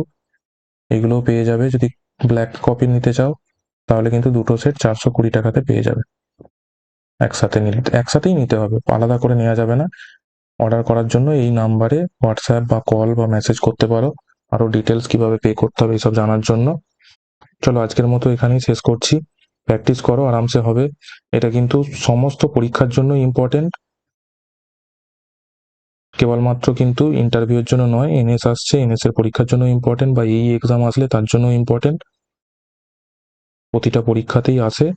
এগুলোও পেয়ে যাবে। যদি ব্ল্যাক কপি নিতে চাও তাহলে কিন্তু দুটো সেট 420 টাকাতে পেয়ে যাবে। একসাথে নিলে একসাথেই নিতে হবে, আলাদা করে নেওয়া যাবে না। অর্ডার করার জন্য এই নাম্বারে হোয়াটসঅ্যাপ বা কল বা মেসেজ করতে পারো, আরো ডিটেলস কিভাবে পে করতে হবে এইসব জানার জন্য। চলো, আজকের মতো এখানেই শেষ করছি। প্র্যাকটিস করো, আরামসে হবে। এটা কিন্তু সমস্ত পরীক্ষার জন্য ইম্পর্টেন্ট, কেবলমাত্র কিন্তু ইন্টারভিউর জন্য নয়। এনএস আসছে, এনএস এর পরীক্ষার জন্য ইম্পর্টেন্ট, বা এই এক্সাম আসলে তার জন্য ইম্পর্টেন্ট। প্রতিটা পরীক্ষাতেই আসে।